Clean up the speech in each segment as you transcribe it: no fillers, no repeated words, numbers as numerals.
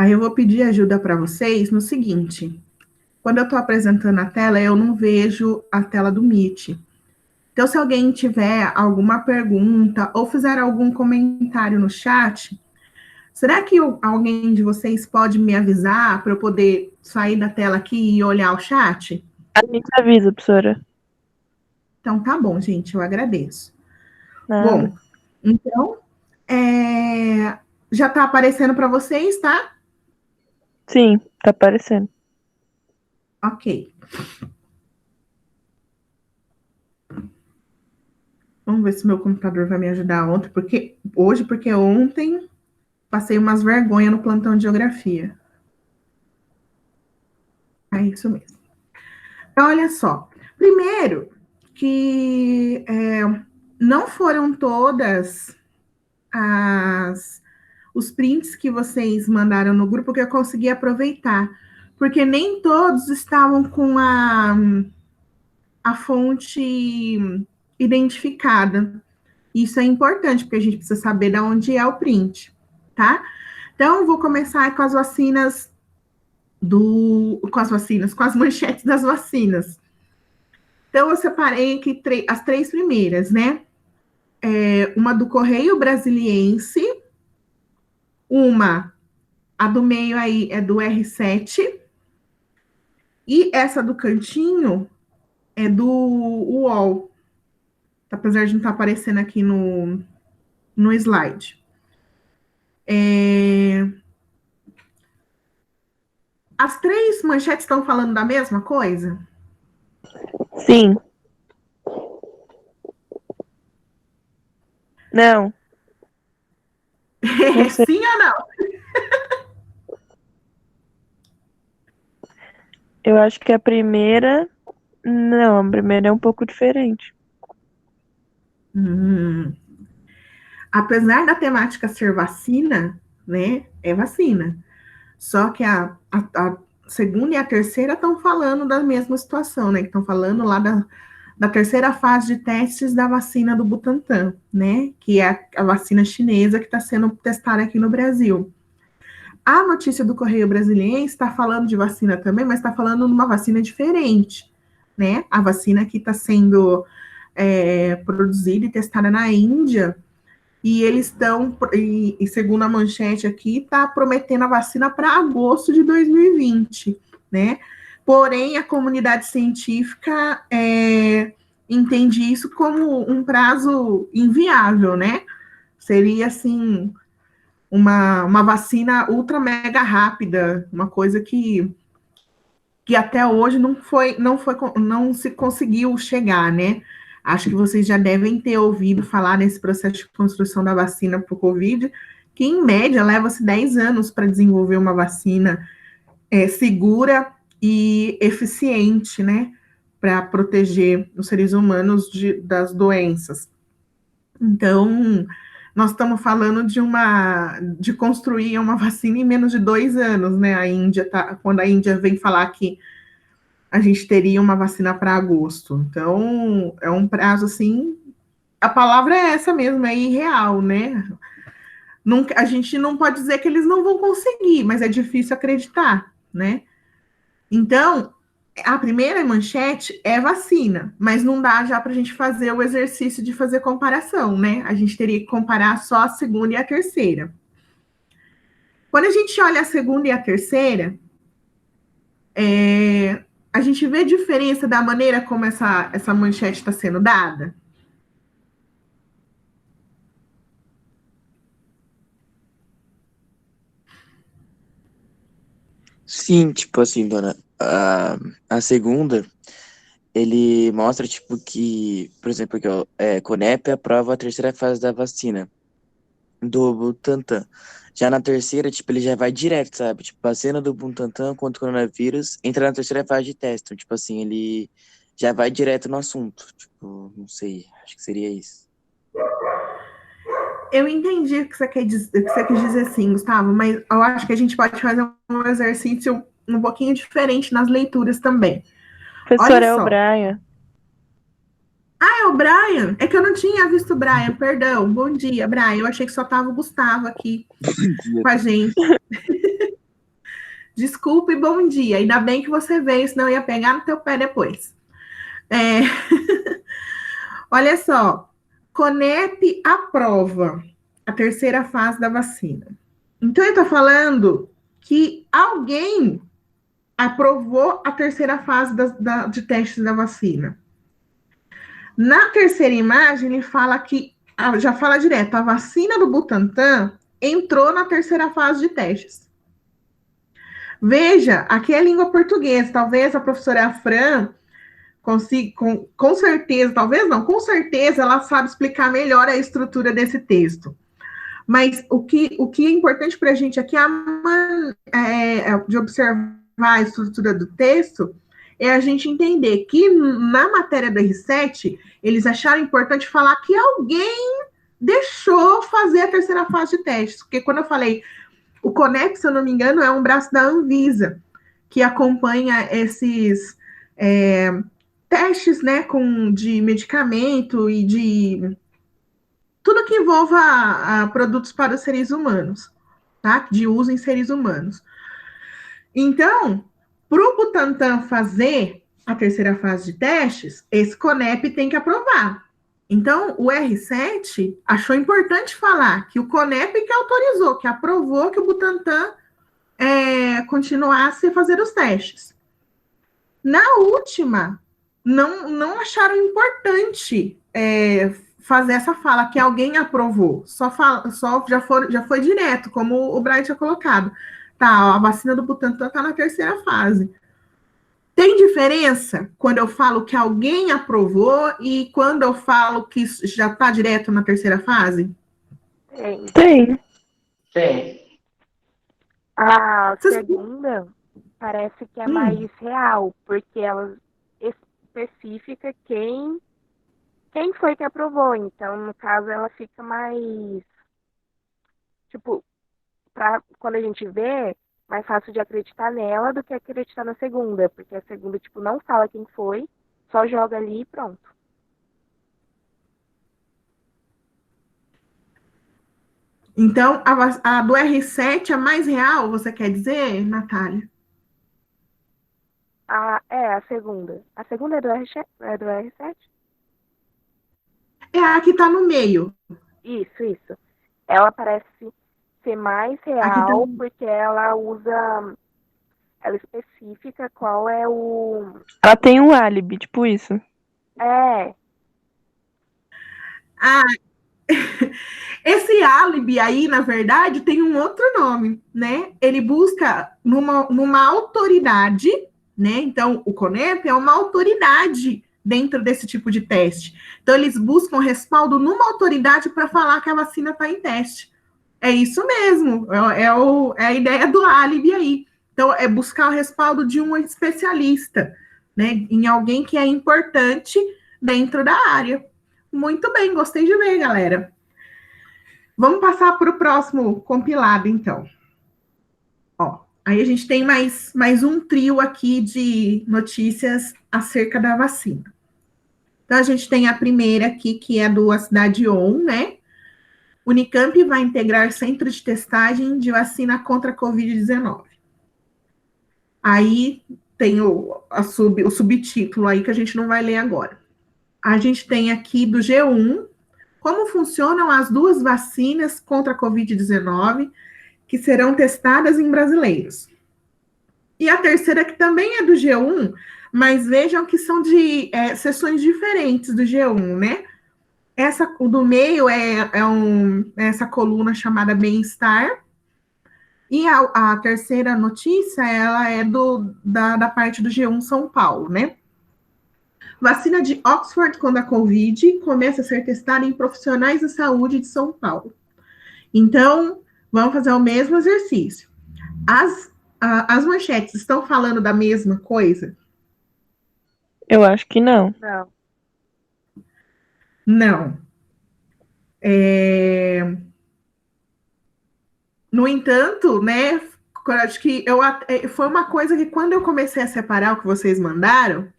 Aí eu vou pedir ajuda para vocês no seguinte: quando eu estou apresentando a tela, eu não vejo a tela do Meet. Então, se alguém tiver alguma pergunta ou fizer algum comentário no chat, será que alguém de vocês pode me avisar para eu poder sair da tela aqui e olhar o chat? A gente avisa, professora. Então, tá bom, gente, eu agradeço. Nada. Bom, então, já está aparecendo para vocês, tá? Sim, tá aparecendo. Ok. Vamos ver se meu computador vai me ajudar hoje, porque ontem passei umas vergonhas no plantão de geografia. É isso mesmo. Então, olha só. Primeiro, que não foram todas os prints que vocês mandaram no grupo que eu consegui aproveitar, porque nem todos estavam com a fonte identificada. Isso é importante, porque a gente precisa saber de onde é o print, tá? Então, vou começar com as vacinas com as manchetes das vacinas. Então, eu separei aqui as três primeiras, né? Uma do Correio Brasiliense, a do meio aí é do R7, e essa do cantinho é do UOL, apesar de não estar aparecendo aqui no slide. As três manchetes estão falando da mesma coisa? Sim. Não. Não sei. Sim ou não? Eu acho que a primeira. Não, a primeira é um pouco diferente. Apesar da temática ser vacina, né? É vacina. Só que a segunda e a terceira estão falando da mesma situação, né? Estão falando lá da terceira fase de testes da vacina do Butantan, né? Que é a vacina chinesa que está sendo testada aqui no Brasil. A notícia do Correio Brasiliense está falando de vacina também, mas está falando de uma vacina diferente, né? A vacina que está sendo produzida e testada na Índia, e eles estão, e segundo a manchete aqui, está prometendo a vacina para agosto de 2020, né? Porém, a comunidade científica entende isso como um prazo inviável, né? Seria, assim, uma vacina ultra mega rápida, uma coisa que até hoje não se conseguiu chegar, né? Acho que vocês já devem ter ouvido falar nesse processo de construção da vacina para o Covid, que em média leva-se 10 anos para desenvolver uma vacina segura e eficiente, né? Para proteger os seres humanos das doenças. Então, nós estamos falando de construir uma vacina em menos de 2 anos, né? Quando a Índia vem falar que a gente teria uma vacina para agosto. Então, é um prazo assim. A palavra é essa mesmo, é irreal, né? Nunca, a gente não pode dizer que eles não vão conseguir, mas é difícil acreditar, né? Então, a primeira manchete é vacina, mas não dá já para a gente fazer o exercício de fazer comparação, né? A gente teria que comparar só a segunda e a terceira. Quando a gente olha a segunda e a terceira, a gente vê a diferença da maneira como essa manchete está sendo dada. Sim, tipo assim, dona, a segunda, ele mostra, tipo, que, por exemplo, que Conep aprova a terceira fase da vacina do Butantan. Já na terceira, tipo, ele já vai direto, sabe? Tipo, a vacina do Butantan contra o coronavírus entra na terceira fase de teste. Então, tipo assim, ele já vai direto no assunto. Tipo, não sei, acho que seria isso. Eu entendi o que você quis dizer sim, Gustavo, mas eu acho que a gente pode fazer um exercício um pouquinho diferente nas leituras também. Professor, Olha é o só. Brian. Ah, é o Brian? É que eu não tinha visto o Brian, perdão. Bom dia, Brian. Eu achei que só estava o Gustavo aqui Bom dia. com a gente. Desculpa e bom dia. Ainda bem que você veio, senão eu ia pegar no teu pé depois. É... Olha só, Conep aprova a terceira fase da vacina. Então, ele está falando que alguém aprovou a terceira fase de testes da vacina. Na terceira imagem, ele fala que, já fala direto, a vacina do Butantan entrou na terceira fase de testes. Veja, aqui é língua portuguesa, talvez a professora Fran consiga, com certeza, talvez não, com certeza ela sabe explicar melhor a estrutura desse texto. Mas o que é importante para a gente aqui de observar a estrutura do texto é a gente entender que na matéria do R7, eles acharam importante falar que alguém deixou fazer a terceira fase de testes. Porque quando eu falei, o Conep, se eu não me engano, é um braço da Anvisa, que acompanha esses testes, né, de medicamento e de tudo que envolva produtos para os seres humanos, tá? De uso em seres humanos. Então, para o Butantan fazer a terceira fase de testes, esse Conep tem que aprovar. Então, o R7 achou importante falar que o Conep que autorizou, que aprovou que o Butantan continuasse a fazer os testes. Na última, não acharam importante fazer essa fala, que alguém aprovou. Já foi direto, como o Brian tinha colocado. Tá, a vacina do Butantan está na terceira fase. Tem diferença quando eu falo que alguém aprovou e quando eu falo que já está direto na terceira fase? Tem. A segunda parece que é mais real, porque ela especifica quem foi que aprovou. Então, no caso, ela fica mais, tipo, quando a gente vê, mais fácil de acreditar nela do que acreditar na segunda, porque a segunda, tipo, não fala quem foi, só joga ali e pronto. Então, a do R7 é mais real, você quer dizer, Natália? A segunda. A segunda é do R7? É a que está no meio. Isso. Ela parece ser mais real, porque ela especifica qual é o... Ela tem um álibi, tipo isso. Esse álibi aí, na verdade, tem um outro nome, né? Ele busca numa autoridade, né? Então, o Conep é uma autoridade dentro desse tipo de teste. Então, eles buscam respaldo numa autoridade para falar que a vacina está em teste. É isso mesmo, é a ideia do álibi aí. Então, é buscar o respaldo de um especialista, né? Em alguém que é importante dentro da área. Muito bem, gostei de ver, galera. Vamos passar para o próximo compilado, então. Ó, aí a gente tem mais um trio aqui de notícias acerca da vacina. Então, a gente tem a primeira aqui, que é do A Cidade On, né? Unicamp vai integrar centro de testagem de vacina contra a Covid-19. Aí tem o subtítulo aí que a gente não vai ler agora. A gente tem aqui do G1, como funcionam as duas vacinas contra a Covid-19 que serão testadas em brasileiros. E a terceira, que também é do G1, mas vejam que são de sessões diferentes do G1, né? O do meio é essa coluna chamada Bem-Estar, e a terceira notícia, ela é da parte do G1 São Paulo, né? Vacina de Oxford contra a Covid começa a ser testada em profissionais da saúde de São Paulo. Então, vamos fazer o mesmo exercício. As manchetes estão falando da mesma coisa? Eu acho que não. Não. No entanto, né, acho que foi uma coisa que quando eu comecei a separar o que vocês mandaram,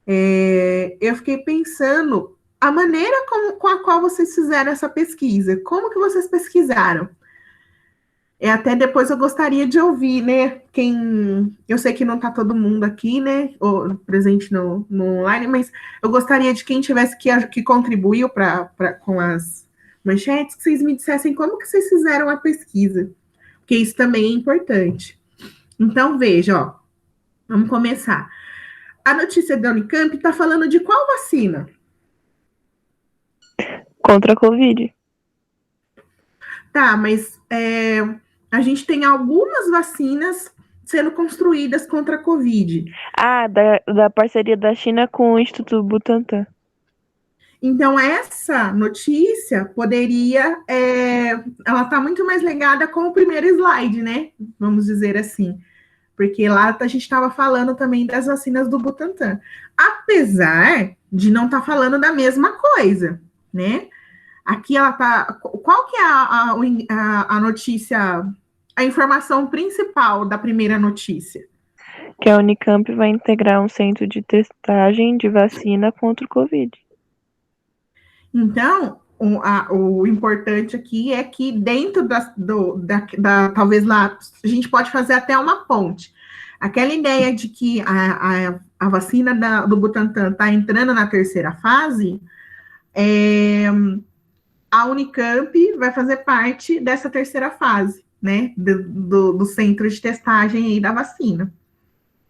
eu fiquei pensando a maneira com a qual vocês fizeram essa pesquisa. Como que vocês pesquisaram? Até depois eu gostaria de ouvir, né? Eu sei que não está todo mundo aqui, né? Ou presente no online, mas eu gostaria de quem tivesse que contribuiu com as manchetes, que vocês me dissessem como que vocês fizeram a pesquisa, porque isso também é importante. Então, veja, ó, vamos começar. A notícia da Unicamp está falando de qual vacina? Contra a Covid. Tá, mas a gente tem algumas vacinas sendo construídas contra a Covid. Ah, da parceria da China com o Instituto Butantan. Então, essa notícia poderia. Ela está muito mais ligada com o primeiro slide, né? Vamos dizer assim. Porque lá a gente estava falando também das vacinas do Butantan. Apesar de não estar falando da mesma coisa, né? Aqui ela tá. Qual que é a notícia, a informação principal da primeira notícia? Que a Unicamp vai integrar um centro de testagem de vacina contra o Covid. Então, o importante aqui é que dentro talvez lá, a gente pode fazer até uma ponte. Aquela ideia de que a vacina do Butantan está entrando na terceira fase, a Unicamp vai fazer parte dessa terceira fase, né, do centro de testagem aí da vacina.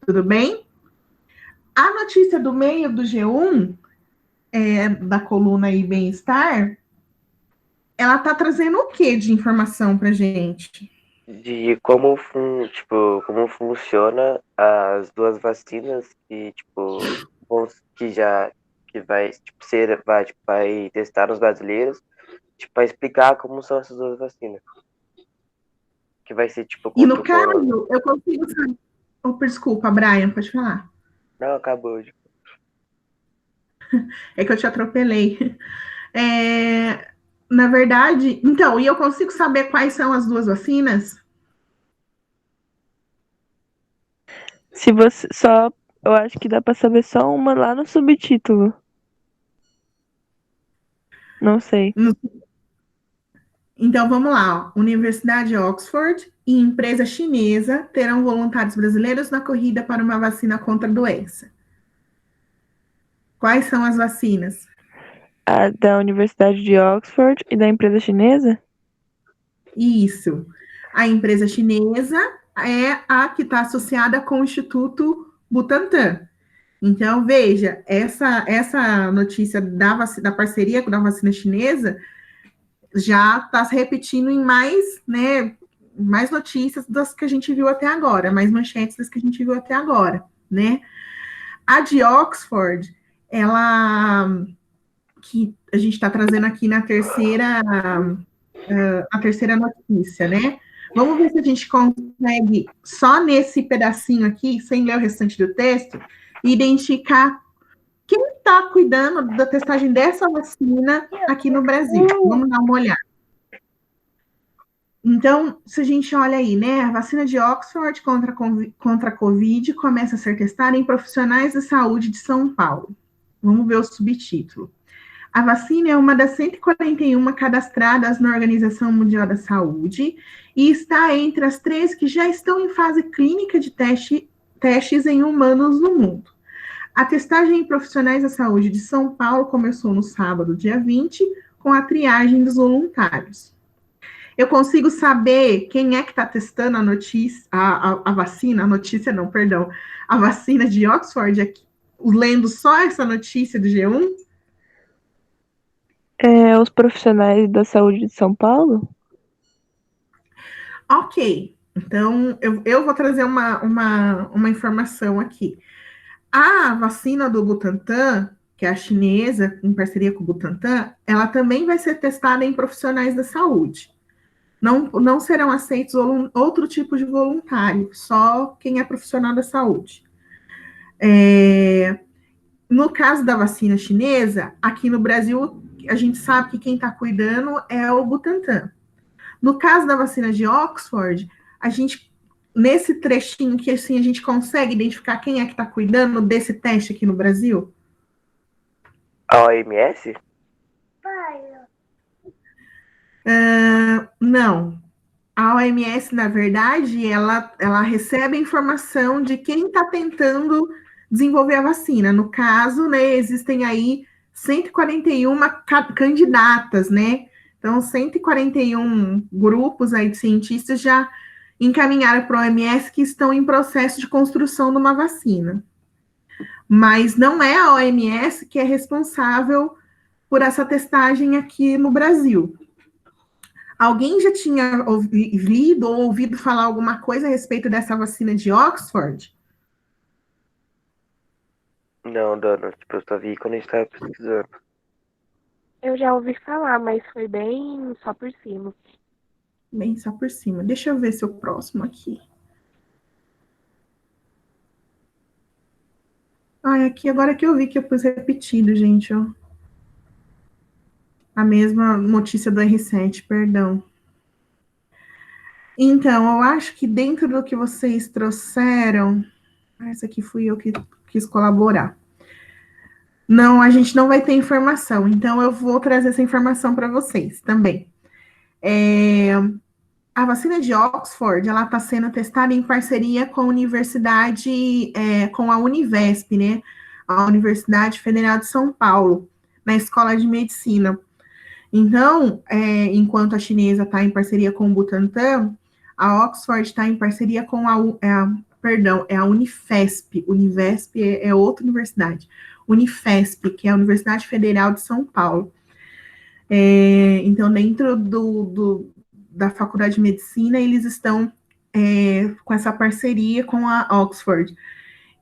Tudo bem? A notícia do meio do G1, da coluna aí Bem-Estar, ela está trazendo o que de informação para gente? De como, como funciona as duas vacinas que, tipo, que vai, tipo, vai testar nos brasileiros, tipo, para explicar como são essas duas vacinas. Que vai ser, tipo, E contra no o corona. caso, eu consigo saber. Oh, desculpa, Brian, pode falar. Não, acabou. É que eu te atropelei. Na verdade, então, e eu consigo saber quais são as duas vacinas? Se você só. Eu acho que dá pra saber só uma lá no subtítulo. Não sei. Então, vamos lá. Ó. Universidade de Oxford e empresa chinesa terão voluntários brasileiros na corrida para uma vacina contra a doença. Quais são as vacinas? A da Universidade de Oxford e da empresa chinesa? Isso. A empresa chinesa é a que está associada com o Instituto Butantan. Então, veja, essa notícia da parceria da vacina chinesa já está se repetindo em mais, né, mais notícias das que a gente viu até agora, mais manchetes das que a gente viu até agora, né? A de Oxford, ela que a gente está trazendo aqui na terceira notícia, né? Vamos ver se a gente consegue, só nesse pedacinho aqui, sem ler o restante do texto, identificar quem está cuidando da testagem dessa vacina aqui no Brasil. Vamos dar uma olhada. Então, se a gente olha aí, né, a vacina de Oxford contra a Covid começa a ser testada em profissionais de saúde de São Paulo. Vamos ver o subtítulo. A vacina é uma das 141 cadastradas na Organização Mundial da Saúde e está entre as 3 que já estão em fase clínica de testes em humanos no mundo. A testagem em profissionais da saúde de São Paulo começou no sábado, dia 20, com a triagem dos voluntários. Eu consigo saber quem é que está testando a vacina, a notícia não, perdão, a vacina de Oxford, aqui, lendo só essa notícia do G1? Os profissionais da saúde de São Paulo? Ok, então eu vou trazer uma informação aqui. A vacina do Butantan, que é a chinesa, em parceria com o Butantan, ela também vai ser testada em profissionais da saúde. Não serão aceitos outro tipo de voluntário, só quem é profissional da saúde. No caso da vacina chinesa, aqui no Brasil, a gente sabe que quem está cuidando é o Butantan. No caso da vacina de Oxford, nesse trechinho que assim, a gente consegue identificar quem é que está cuidando desse teste aqui no Brasil? A OMS? Não. A a OMS, na verdade, ela recebe a informação de quem está tentando desenvolver a vacina. No caso, né, existem aí 141 candidatas, né? Então, 141 grupos aí de cientistas já encaminharam para a OMS que estão em processo de construção de uma vacina. Mas não é a OMS que é responsável por essa testagem aqui no Brasil. Alguém já tinha lido ou ouvido falar alguma coisa a respeito dessa vacina de Oxford? Não, Dona, tipo, eu só vi quando a gente tava pesquisando. Eu já ouvi falar, mas foi bem só por cima. Bem, só por cima. Deixa eu ver se o próximo aqui. Ah, aqui agora que eu vi que eu pus repetido, gente, ó. A mesma notícia do R7, perdão. Então, eu acho que dentro do que vocês trouxeram, essa aqui fui eu que quis colaborar. Não, a gente não vai ter informação, então eu vou trazer essa informação para vocês também. A vacina de Oxford, ela está sendo testada em parceria com a universidade, com a Univesp, né? A Universidade Federal de São Paulo, na Escola de Medicina. Então, enquanto a chinesa está em parceria com o Butantan, a Oxford está em parceria com a Unifesp. Univesp é outra universidade. Unifesp, que é a Universidade Federal de São Paulo. Então, dentro da Faculdade de Medicina, eles estão com essa parceria com a Oxford.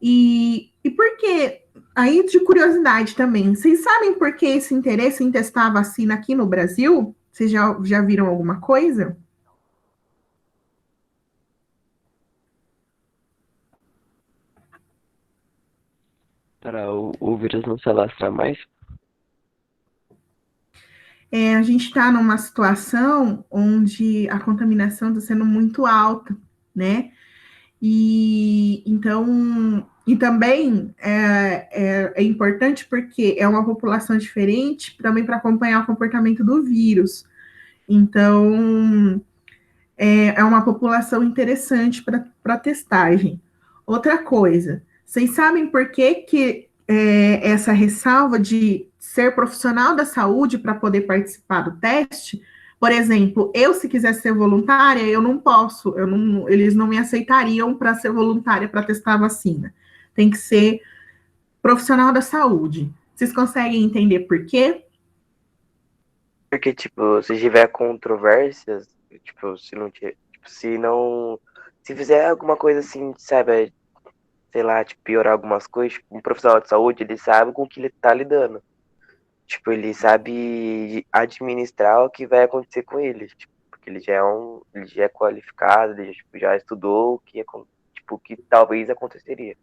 E por que? Aí, de curiosidade também, vocês sabem por que esse interesse em testar a vacina aqui no Brasil? Vocês já viram alguma coisa? Para o vírus não se alastrar mais? A gente está numa situação onde a contaminação está sendo muito alta, né? E também é importante porque é uma população diferente também para acompanhar o comportamento do vírus. Então, é uma população interessante para testagem. Outra coisa, vocês sabem por que essa ressalva de ser profissional da saúde para poder participar do teste? Por exemplo, se quiser ser voluntária, eu não posso, eles não me aceitariam para ser voluntária para testar a vacina. Tem que ser profissional da saúde. Vocês conseguem entender por quê? Porque, tipo, se tiver controvérsias, tipo, se fizer alguma coisa assim, sabe, sei lá, tipo, piorar algumas coisas, tipo, um profissional de saúde, ele sabe com o que ele tá lidando. Tipo, ele sabe administrar o que vai acontecer com ele, tipo, porque ele já é qualificado, ele já estudou o que, tipo, que talvez aconteceria.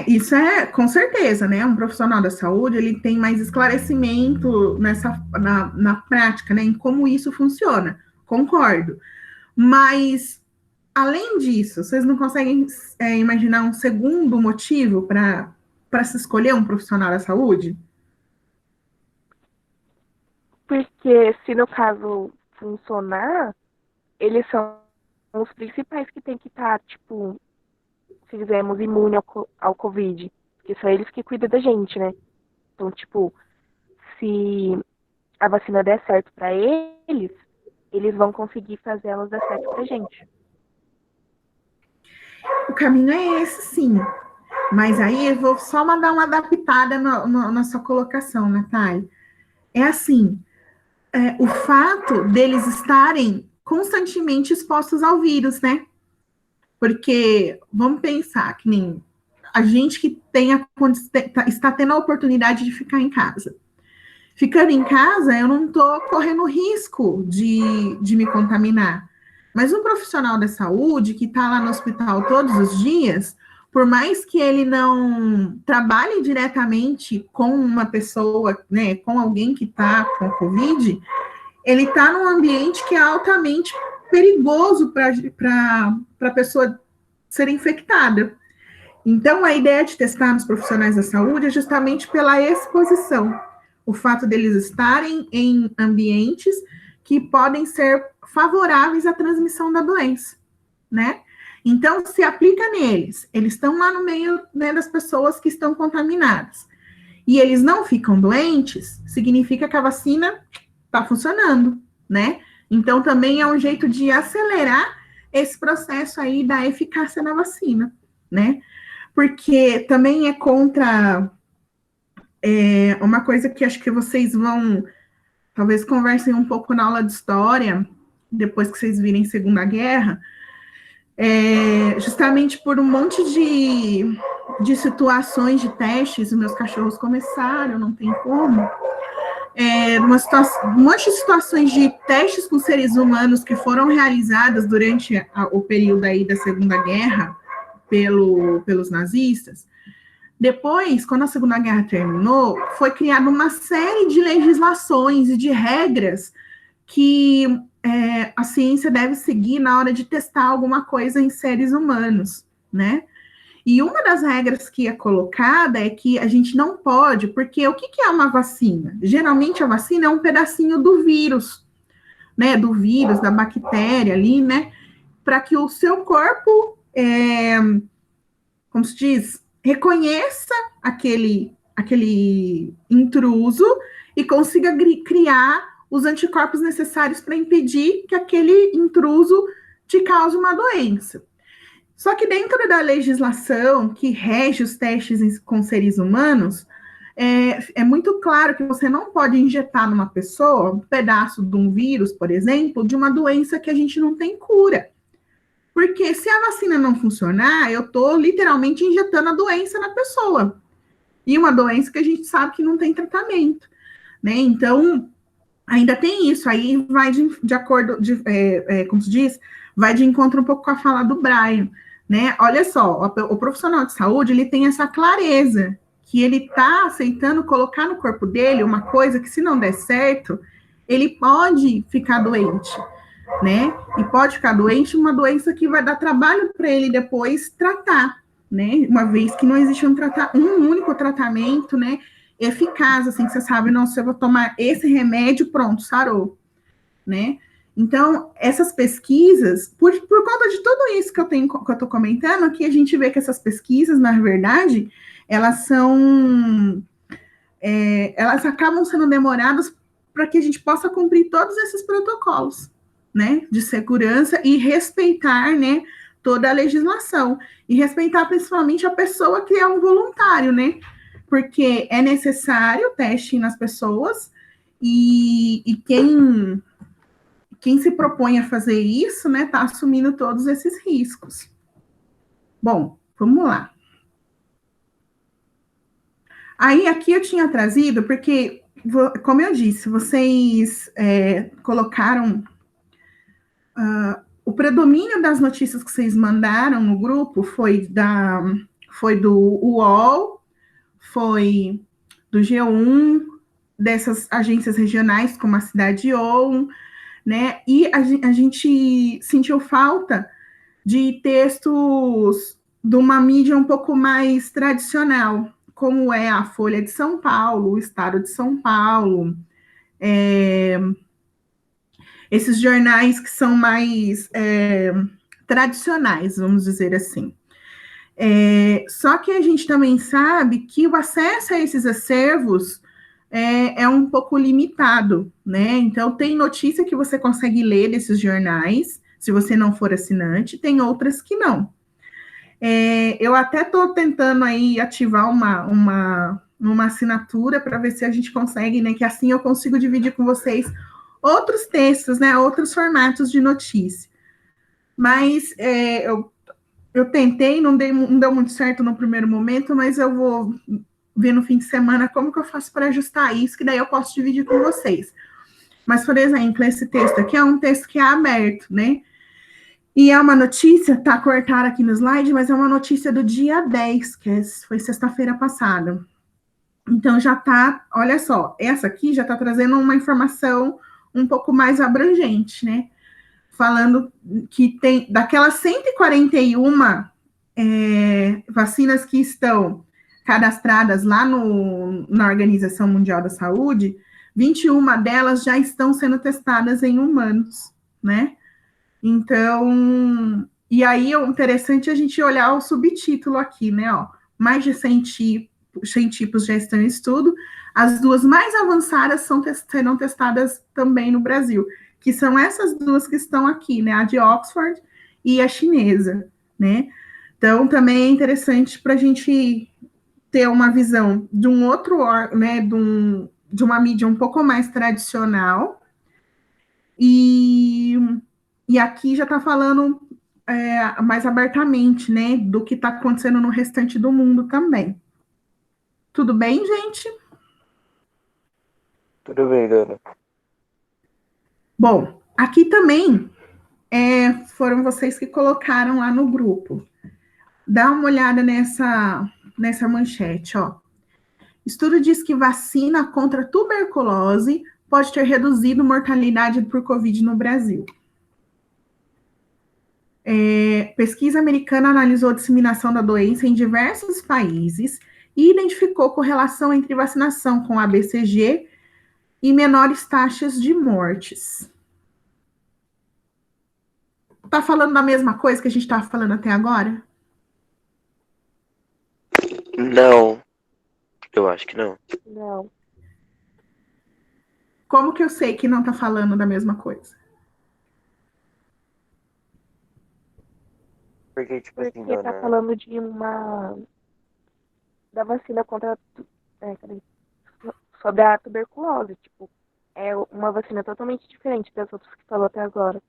Isso é com certeza, né? Um profissional da saúde, ele tem mais esclarecimento na prática, né? Em como isso funciona. Concordo. Mas, além disso, vocês não conseguem imaginar um segundo motivo para se escolher um profissional da saúde? Porque se no caso funcionar, eles são os principais que tem que estar, tipo, se dizemos, imune ao Covid. Porque são eles que cuidam da gente, né? Então, tipo, se a vacina der certo para eles vão conseguir fazer elas dar certo pra gente. O caminho é esse, sim. Mas aí eu vou só mandar uma adaptada na sua colocação, Natália. É assim, o fato deles estarem constantemente expostos ao vírus, né? Porque, vamos pensar, que nem a gente que está tendo a oportunidade de ficar em casa. Ficando em casa, eu não estou correndo risco de me contaminar. Mas um profissional da saúde que está lá no hospital todos os dias, por mais que ele não trabalhe diretamente com uma pessoa, né, com alguém que está com Covid, ele está num ambiente que é altamente perigoso para a pessoa ser infectada. Então, a ideia de testar nos profissionais da saúde é justamente pela exposição. O fato deles estarem em ambientes que podem ser favoráveis à transmissão da doença, né? Então, se aplica neles, eles estão lá no meio, né, das pessoas que estão contaminadas, e eles não ficam doentes, significa que a vacina está funcionando, né? Então, também é um jeito de acelerar esse processo aí da eficácia na vacina, né? Porque também é contra uma coisa que acho que vocês vão, talvez conversem um pouco na aula de história, depois que vocês virem Segunda Guerra, justamente por um monte de situações de testes, meus cachorros começaram, não tem como, um monte de situações de testes com seres humanos que foram realizadas durante o período aí da Segunda Guerra pelos nazistas. Depois, quando a Segunda Guerra terminou, foi criada uma série de legislações e de regras que a ciência deve seguir na hora de testar alguma coisa em seres humanos, né? E uma das regras que é colocada é que a gente não pode, porque o que é uma vacina? Geralmente a vacina é um pedacinho do vírus, né? Do vírus, da bactéria ali, né? Para que o seu corpo, como se diz, reconheça aquele intruso e consiga criar os anticorpos necessários para impedir que aquele intruso te cause uma doença. Só que dentro da legislação que rege os testes com seres humanos, é muito claro que você não pode injetar numa pessoa um pedaço de um vírus, por exemplo, de uma doença que a gente não tem cura. Porque se a vacina não funcionar, eu estou literalmente injetando a doença na pessoa. E uma doença que a gente sabe que não tem tratamento, né? Então, ainda tem isso. Aí vai de acordo, como se diz, vai de encontro um pouco com a fala do Brian, né? Olha só, o profissional de saúde, ele tem essa clareza que ele está aceitando colocar no corpo dele uma coisa que, se não der certo, ele pode ficar doente, né? E pode ficar doente, uma doença que vai dar trabalho para ele depois tratar, né? Uma vez que não existe um único tratamento, né? Eficaz, assim, que você sabe, não, se eu vou tomar esse remédio, pronto, sarou, né? Então, essas pesquisas, por conta de tudo isso que eu estou comentando, aqui a gente vê que essas pesquisas, na verdade, elas acabam sendo demoradas para que a gente possa cumprir todos esses protocolos, né, de segurança e respeitar, né, toda a legislação e respeitar principalmente a pessoa que é um voluntário, né, porque é necessário o teste nas pessoas e quem se propõe a fazer isso, né, está assumindo todos esses riscos. Bom, vamos lá. Aí, aqui eu tinha trazido, porque, como eu disse, vocês colocaram o predomínio das notícias que vocês mandaram no grupo foi do UOL, foi do G1, dessas agências regionais, como a Cidade On, né? E a gente sentiu falta de textos de uma mídia um pouco mais tradicional, como é a Folha de São Paulo, o Estado de São Paulo, esses jornais que são mais tradicionais, vamos dizer assim. Só que a gente também sabe que o acesso a esses acervos é um pouco limitado, né? Então, tem notícia que você consegue ler desses jornais, se você não for assinante, tem outras que não. Eu até estou tentando aí ativar uma assinatura para ver se a gente consegue, né? Que assim eu consigo dividir com vocês outros textos, né? Outros formatos de notícia. Mas eu tentei, não deu muito certo no primeiro momento, mas eu vou ver no fim de semana como que eu faço para ajustar isso, que daí eu posso dividir com vocês. Mas, por exemplo, esse texto aqui é um texto que é aberto, né? E é uma notícia, tá cortada aqui no slide, mas é uma notícia do dia 10, que foi sexta-feira passada. Então, já tá, olha só, essa aqui já tá trazendo uma informação um pouco mais abrangente, né? Falando que tem, daquelas 141 vacinas que estão cadastradas lá na Organização Mundial da Saúde, 21 delas já estão sendo testadas em humanos, né? Então, e aí é interessante a gente olhar o subtítulo aqui, né? Ó, mais de 100 tipos já estão em estudo. As duas mais avançadas serão testadas também no Brasil, que são essas duas que estão aqui, né? A de Oxford e a chinesa, né? Então, também é interessante para a gente ter uma visão de um outro, né? De uma mídia um pouco mais tradicional. E aqui já está falando mais abertamente, né, do que está acontecendo no restante do mundo também. Tudo bem, gente? Tudo bem, dona. Bom, aqui também foram vocês que colocaram lá no grupo. Dá uma olhada nessa manchete, ó. Estudo diz que vacina contra tuberculose pode ter reduzido mortalidade por Covid no Brasil. Pesquisa americana analisou a disseminação da doença em diversos países e identificou correlação entre vacinação com a BCG e menores taxas de mortes. Tá falando da mesma coisa que a gente estava falando até agora? Não, eu acho que não. Não. Como que eu sei que não tá falando da mesma coisa? Porque, tipo assim, Porque tá dona, falando da vacina sobre a tuberculose. Tipo, é uma vacina totalmente diferente das outras que falou até agora.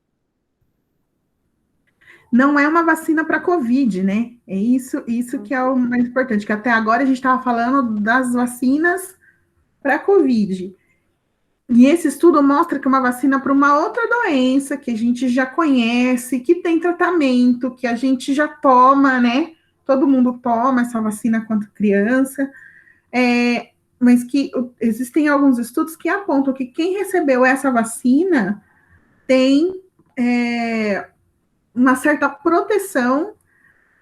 Não é uma vacina para Covid, né? É isso que é o mais importante, que até agora a gente estava falando das vacinas para Covid. E esse estudo mostra que uma vacina para uma outra doença que a gente já conhece, que tem tratamento, que a gente já toma, né? Todo mundo toma essa vacina quando criança, mas que existem alguns estudos que apontam que quem recebeu essa vacina tem uma certa proteção,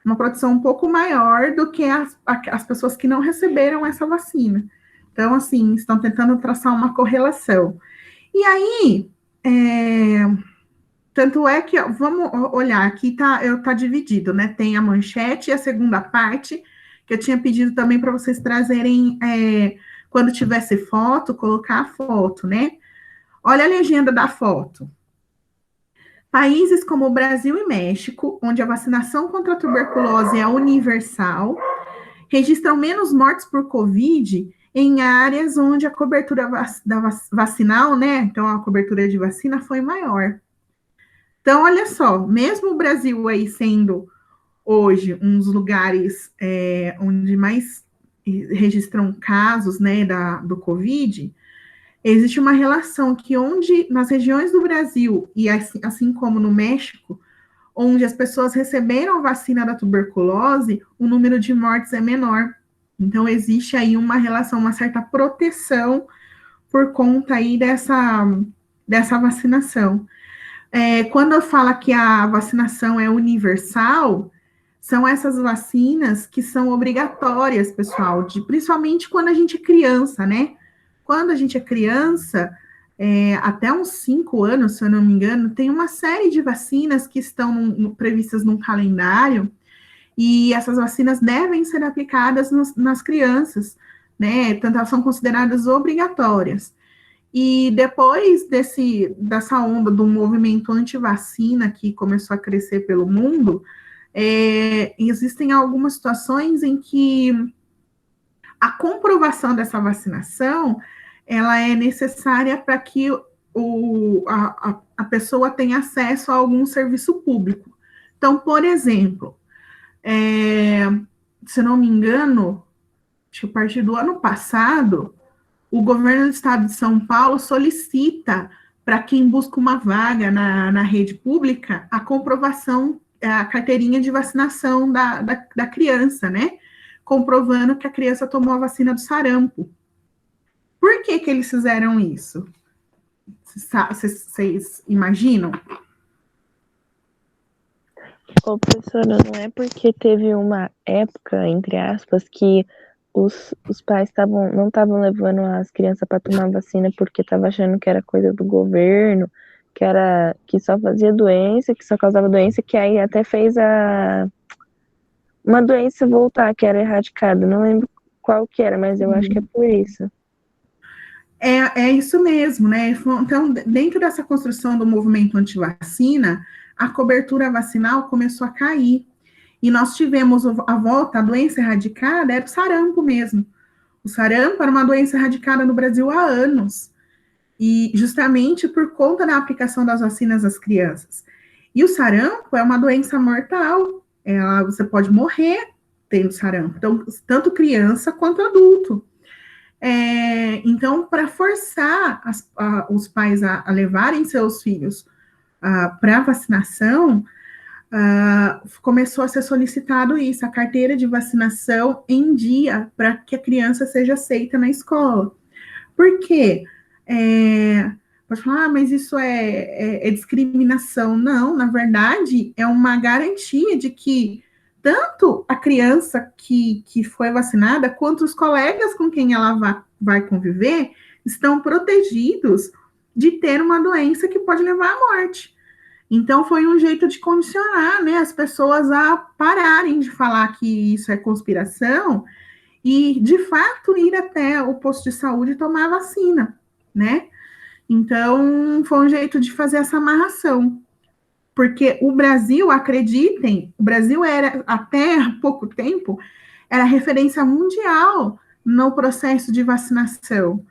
uma proteção um pouco maior do que as pessoas que não receberam essa vacina. Então, assim, estão tentando traçar uma correlação. E aí, tanto é que, vamos olhar, aqui tá dividido, né? Tem a manchete e a segunda parte, que eu tinha pedido também para vocês trazerem, quando tivesse foto, colocar a foto, né? Olha a legenda da foto. Países como o Brasil e México, onde a vacinação contra a tuberculose é universal, registram menos mortes por Covid em áreas onde a cobertura vacinal, né? Então, a cobertura de vacina foi maior. Então, olha só, mesmo o Brasil aí sendo hoje um dos lugares onde mais registram casos, né, do Covid, existe uma relação que nas regiões do Brasil, e assim como no México, onde as pessoas receberam a vacina da tuberculose, o número de mortes é menor. Então, existe aí uma relação, uma certa proteção por conta aí dessa vacinação. Quando eu falo que a vacinação é universal, são essas vacinas que são obrigatórias, pessoal, principalmente quando a gente é criança, né? Quando a gente é criança, até uns 5 anos, se eu não me engano, tem uma série de vacinas que estão previstas num calendário, e essas vacinas devem ser aplicadas nas crianças, né? Tanto elas são consideradas obrigatórias. E depois dessa onda do movimento anti-vacina que começou a crescer pelo mundo, existem algumas situações em que a comprovação dessa vacinação ela é necessária para que a pessoa tenha acesso a algum serviço público. Então, por exemplo, se não me engano, acho que a partir do ano passado, o governo do estado de São Paulo solicita para quem busca uma vaga na rede pública a comprovação, a carteirinha de vacinação da criança, né? Comprovando que a criança tomou a vacina do sarampo. Por que eles fizeram isso? Vocês imaginam? Ô, professora, não é porque teve uma época, entre aspas, que os pais não estavam levando as crianças para tomar vacina porque estavam achando que era coisa do governo, que só fazia doença, que só causava doença, que aí até fez uma doença voltar, que era erradicada. Não lembro qual que era, mas eu acho que é por isso. É isso mesmo, né? Então, dentro dessa construção do movimento anti-vacina, a cobertura vacinal começou a cair. E nós tivemos a volta, a doença erradicada, era o sarampo mesmo. O sarampo era uma doença erradicada no Brasil há anos. E justamente por conta da aplicação das vacinas às crianças. E o sarampo é uma doença mortal. Você pode morrer tendo sarampo. Então, tanto criança quanto adulto. Então, para forçar os pais a levarem seus filhos para a vacinação, começou a ser solicitado isso, a carteira de vacinação em dia, para que a criança seja aceita na escola. Por quê? Pode falar, mas isso é discriminação. Não, na verdade, é uma garantia de que tanto a criança que foi vacinada, quanto os colegas com quem ela vai conviver, estão protegidos de ter uma doença que pode levar à morte. Então, foi um jeito de condicionar, né, as pessoas a pararem de falar que isso é conspiração e, de fato, ir até o posto de saúde e tomar a vacina, né? Então, foi um jeito de fazer essa amarração. Porque o Brasil, acreditem, o Brasil era, até há pouco tempo, era referência mundial no processo de vacinação.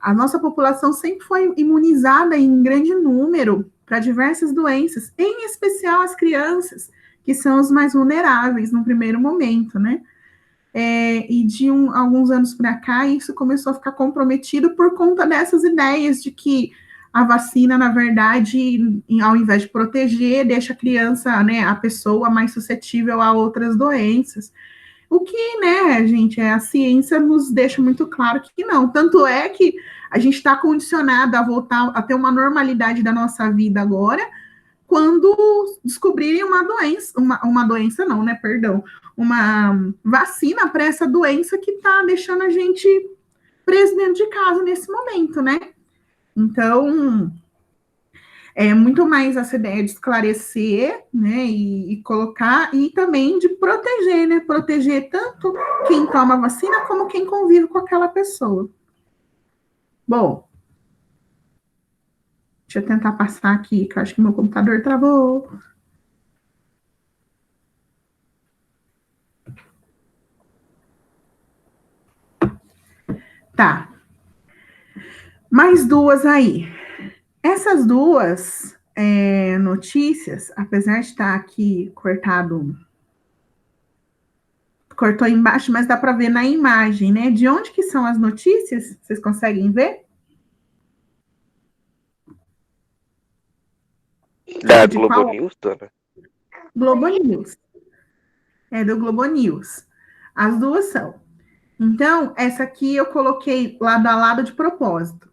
A nossa população sempre foi imunizada em grande número para diversas doenças, em especial as crianças, que são os mais vulneráveis no primeiro momento, né? E de alguns anos para cá, isso começou a ficar comprometido por conta dessas ideias de que a vacina, na verdade, ao invés de proteger, deixa a criança, né, a pessoa mais suscetível a outras doenças. O que, né, gente, a ciência nos deixa muito claro que não. Tanto é que a gente está condicionado a voltar a ter uma normalidade da nossa vida agora, quando descobrirem uma vacina para essa doença que está deixando a gente preso dentro de casa nesse momento, né? Então, é muito mais essa ideia de esclarecer, né, e colocar, e também de proteger, né? Proteger tanto quem toma vacina como quem convive com aquela pessoa. Bom, deixa eu tentar passar aqui, que eu acho que meu computador travou. Tá. Mais duas aí. Essas duas notícias, apesar de estar aqui cortou embaixo, mas dá para ver na imagem, né? De onde que são as notícias? Vocês conseguem ver? Da Globo News, dona? Globo News. É do Globo News. As duas são. Então, essa aqui eu coloquei lado a lado de propósito.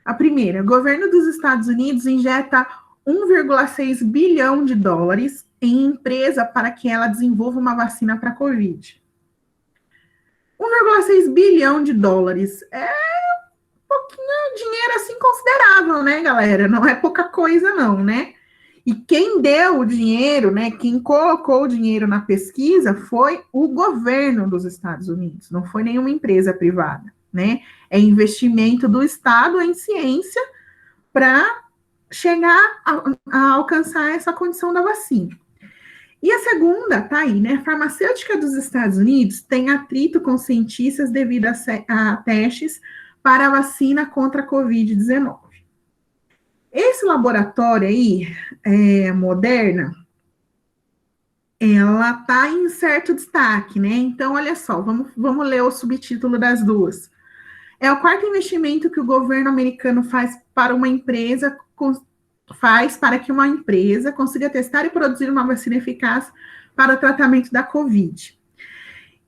A primeira, o governo dos Estados Unidos injeta 1,6 bilhão de dólares em empresa para que ela desenvolva uma vacina para a Covid. 1,6 bilhão de dólares é um pouquinho de dinheiro assim considerável, né, galera? Não é pouca coisa não, né? E quem deu o dinheiro, né, quem colocou o dinheiro na pesquisa foi o governo dos Estados Unidos, não foi nenhuma empresa privada, né? É investimento do Estado em ciência para chegar a alcançar essa condição da vacina. E a segunda, tá aí, né? A farmacêutica dos Estados Unidos tem atrito com cientistas devido a testes para a vacina contra a Covid-19. Esse laboratório aí, Moderna, ela tá em certo destaque, né? Então, olha só, vamos ler o subtítulo das duas. É o quarto investimento que o governo americano faz para que uma empresa consiga testar e produzir uma vacina eficaz para o tratamento da Covid.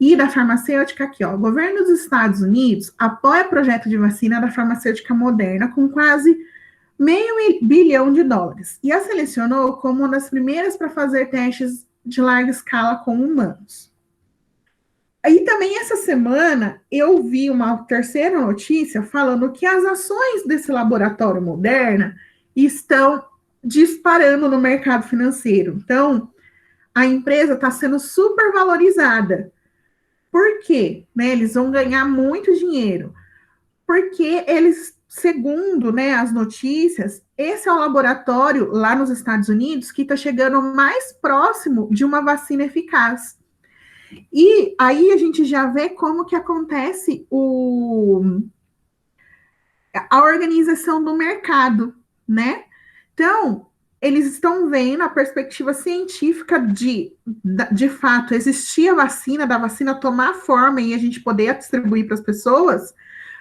E da farmacêutica aqui, ó, o governo dos Estados Unidos apoia o projeto de vacina da farmacêutica Moderna com quase $500 milhão e a selecionou como uma das primeiras para fazer testes de larga escala com humanos. Aí também essa semana eu vi uma terceira notícia falando que as ações desse laboratório Moderna estão disparando no mercado financeiro. Então, a empresa está sendo super valorizada. Por quê? Né, eles vão ganhar muito dinheiro. Porque eles, segundo, né, as notícias, esse é o laboratório lá nos Estados Unidos que está chegando mais próximo de uma vacina eficaz. E aí a gente já vê como que acontece a organização do mercado, né? Então, eles estão vendo a perspectiva científica de fato, existir a vacina, da vacina tomar forma e a gente poder distribuir para as pessoas,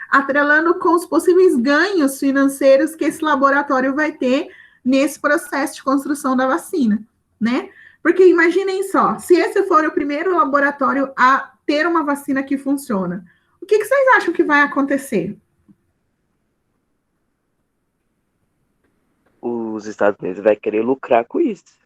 atrelando com os possíveis ganhos financeiros que esse laboratório vai ter nesse processo de construção da vacina, né? Porque imaginem só, se esse for o primeiro laboratório a ter uma vacina que funciona, o que vocês acham que vai acontecer? Os Estados Unidos vai querer lucrar com isso.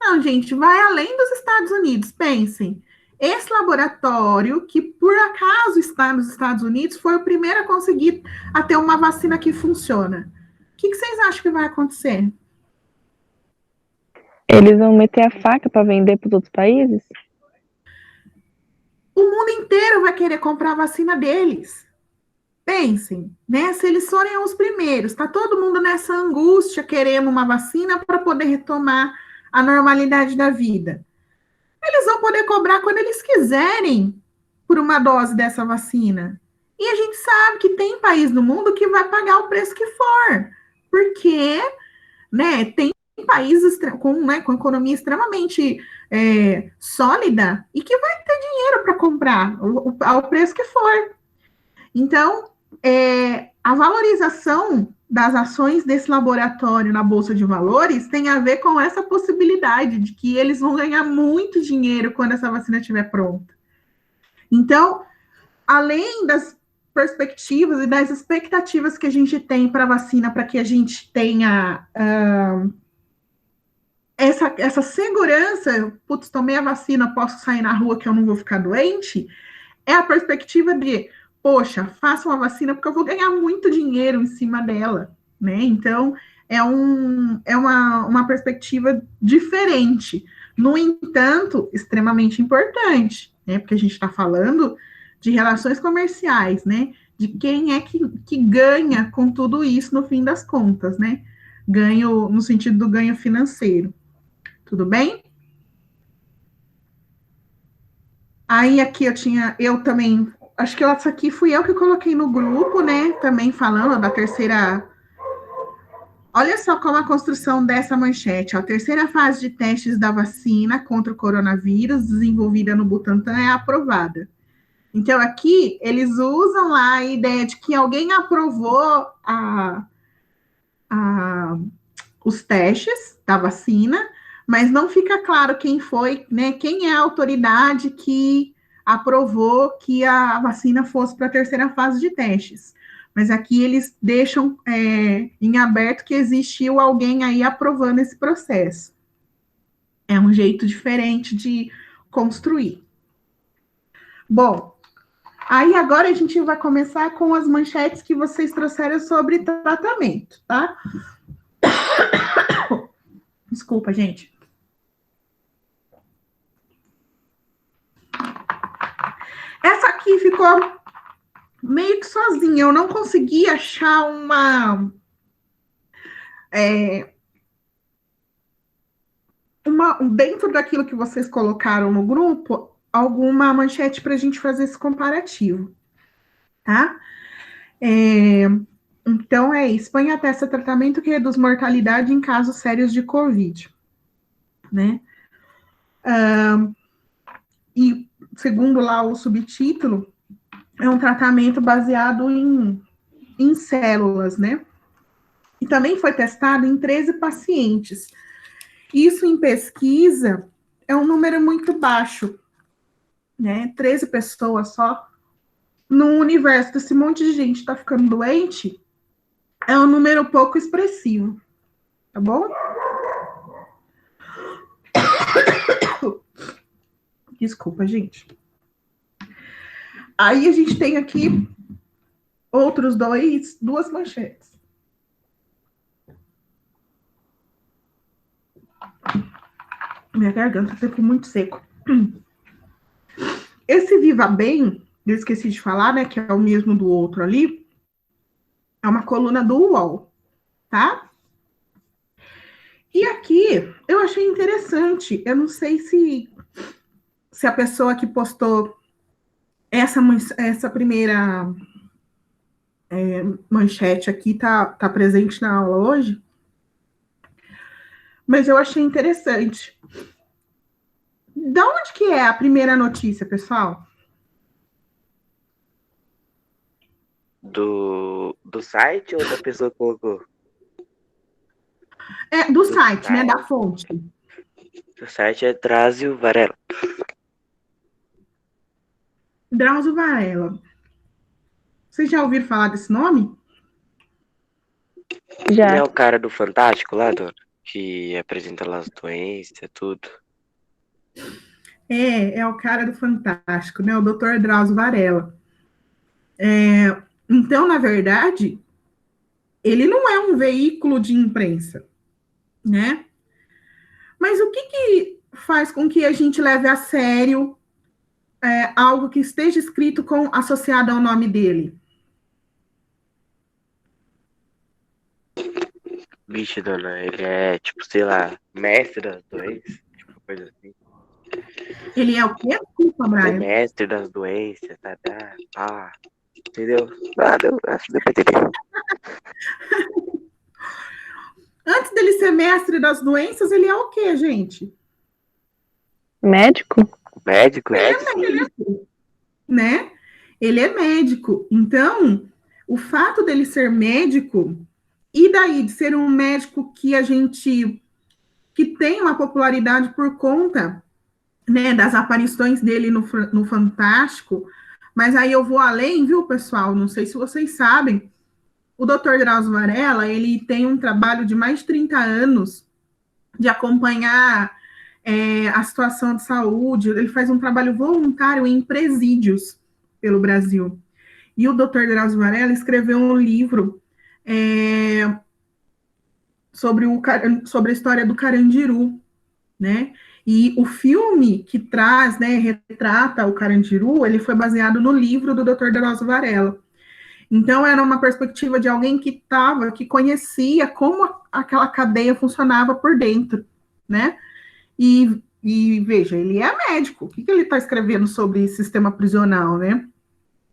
Não, gente, vai além dos Estados Unidos. Pensem, esse laboratório, que por acaso está nos Estados Unidos, foi o primeiro a conseguir a ter uma vacina que funciona. O que vocês acham que vai acontecer? Eles vão meter a faca para vender para os outros países? O mundo inteiro vai querer comprar a vacina deles. Pensem, né? Se eles forem os primeiros, está todo mundo nessa angústia querendo uma vacina para poder retomar a normalidade da vida. Eles vão poder cobrar quando eles quiserem por uma dose dessa vacina. E a gente sabe que tem país no mundo que vai pagar o preço que for, porque, né, tem países com economia extremamente sólida e que vai ter dinheiro para comprar ao preço que for. Então, a valorização das ações desse laboratório na Bolsa de Valores tem a ver com essa possibilidade de que eles vão ganhar muito dinheiro quando essa vacina estiver pronta. Então, além das perspectivas e das expectativas que a gente tem para a vacina, para que a gente tenha essa segurança, putz, tomei a vacina, posso sair na rua que eu não vou ficar doente, é a perspectiva de, poxa, faça uma vacina porque eu vou ganhar muito dinheiro em cima dela, né? Então, é uma perspectiva diferente. No entanto, extremamente importante, né? Porque a gente está falando de relações comerciais, né? De quem é que ganha com tudo isso no fim das contas, né? Ganho no sentido do ganho financeiro. Tudo bem? Aí aqui eu também, acho que essa aqui fui eu que coloquei no grupo, né? Também falando da terceira. Olha só como a construção dessa manchete. A terceira fase de testes da vacina contra o coronavírus, desenvolvida no Butantan, é aprovada. Então, aqui, eles usam lá a ideia de que alguém aprovou os testes da vacina, mas não fica claro quem foi, né? Quem é a autoridade que aprovou que a vacina fosse para a terceira fase de testes. Mas aqui eles deixam em aberto que existiu alguém aí aprovando esse processo. É um jeito diferente de construir. Bom, aí agora a gente vai começar com as manchetes que vocês trouxeram sobre tratamento, tá? Desculpa, gente. Essa aqui ficou meio que sozinha. Eu não consegui achar dentro daquilo que vocês colocaram no grupo, alguma manchete para a gente fazer esse comparativo, tá? Então, Espanha testa tratamento que reduz mortalidade em casos sérios de Covid, né? E, segundo lá o subtítulo, é um tratamento baseado em células, né? E também foi testado em 13 pacientes. Isso em pesquisa é um número muito baixo, né? 13 pessoas só. No universo desse monte de gente está ficando doente, é um número pouco expressivo, tá bom? Desculpa, gente. Aí a gente tem aqui duas manchetes. Minha garganta ficou muito seco. Esse Viva Bem, eu esqueci de falar, né, que é o mesmo do outro ali, é uma coluna do UOL, tá? E aqui, eu achei interessante, eu não sei se a pessoa que postou essa primeira manchete aqui tá presente na aula hoje, mas eu achei interessante. Da onde que é a primeira notícia, pessoal? Do site ou da pessoa que colocou? Do site, né? Da fonte. O site é Drauzio Varela. Drauzio Varela. Vocês já ouviram falar desse nome? Já. Ele é o cara do Fantástico lá, dona? Que apresenta lá as doenças e tudo. É o cara do Fantástico, né? O Dr. Drauzio Varela. Então, na verdade, ele não é um veículo de imprensa, né? Mas o que faz com que a gente leve a sério algo que esteja escrito associado ao nome dele? Bicho, dona, ele é, tipo, sei lá, mestre das doenças, tipo, coisa assim. Ele é o quê? Desculpa, O Brian. mestre das doenças, entendeu? Acho que deu pra entender. Antes dele ser mestre das doenças, ele é o quê, gente? Médico? Médico? Né? Ele é médico. Então, o fato dele ser médico, e daí de ser um médico que tem uma popularidade por conta, né, das aparições dele no Fantástico, mas aí eu vou além, viu, pessoal? Não sei se vocês sabem, o Dr. Drauzio Varela, ele tem um trabalho de mais de 30 anos de acompanhar a situação de saúde, ele faz um trabalho voluntário em presídios pelo Brasil. E o Dr. Drauzio Varela escreveu um livro sobre a história do Carandiru, né? E o filme que traz, né, retrata o Carandiru, ele foi baseado no livro do Dr. Drauzio Varela. Então, era uma perspectiva de alguém que conhecia como aquela cadeia funcionava por dentro, né? E veja, ele é médico. O que ele está escrevendo sobre sistema prisional, né?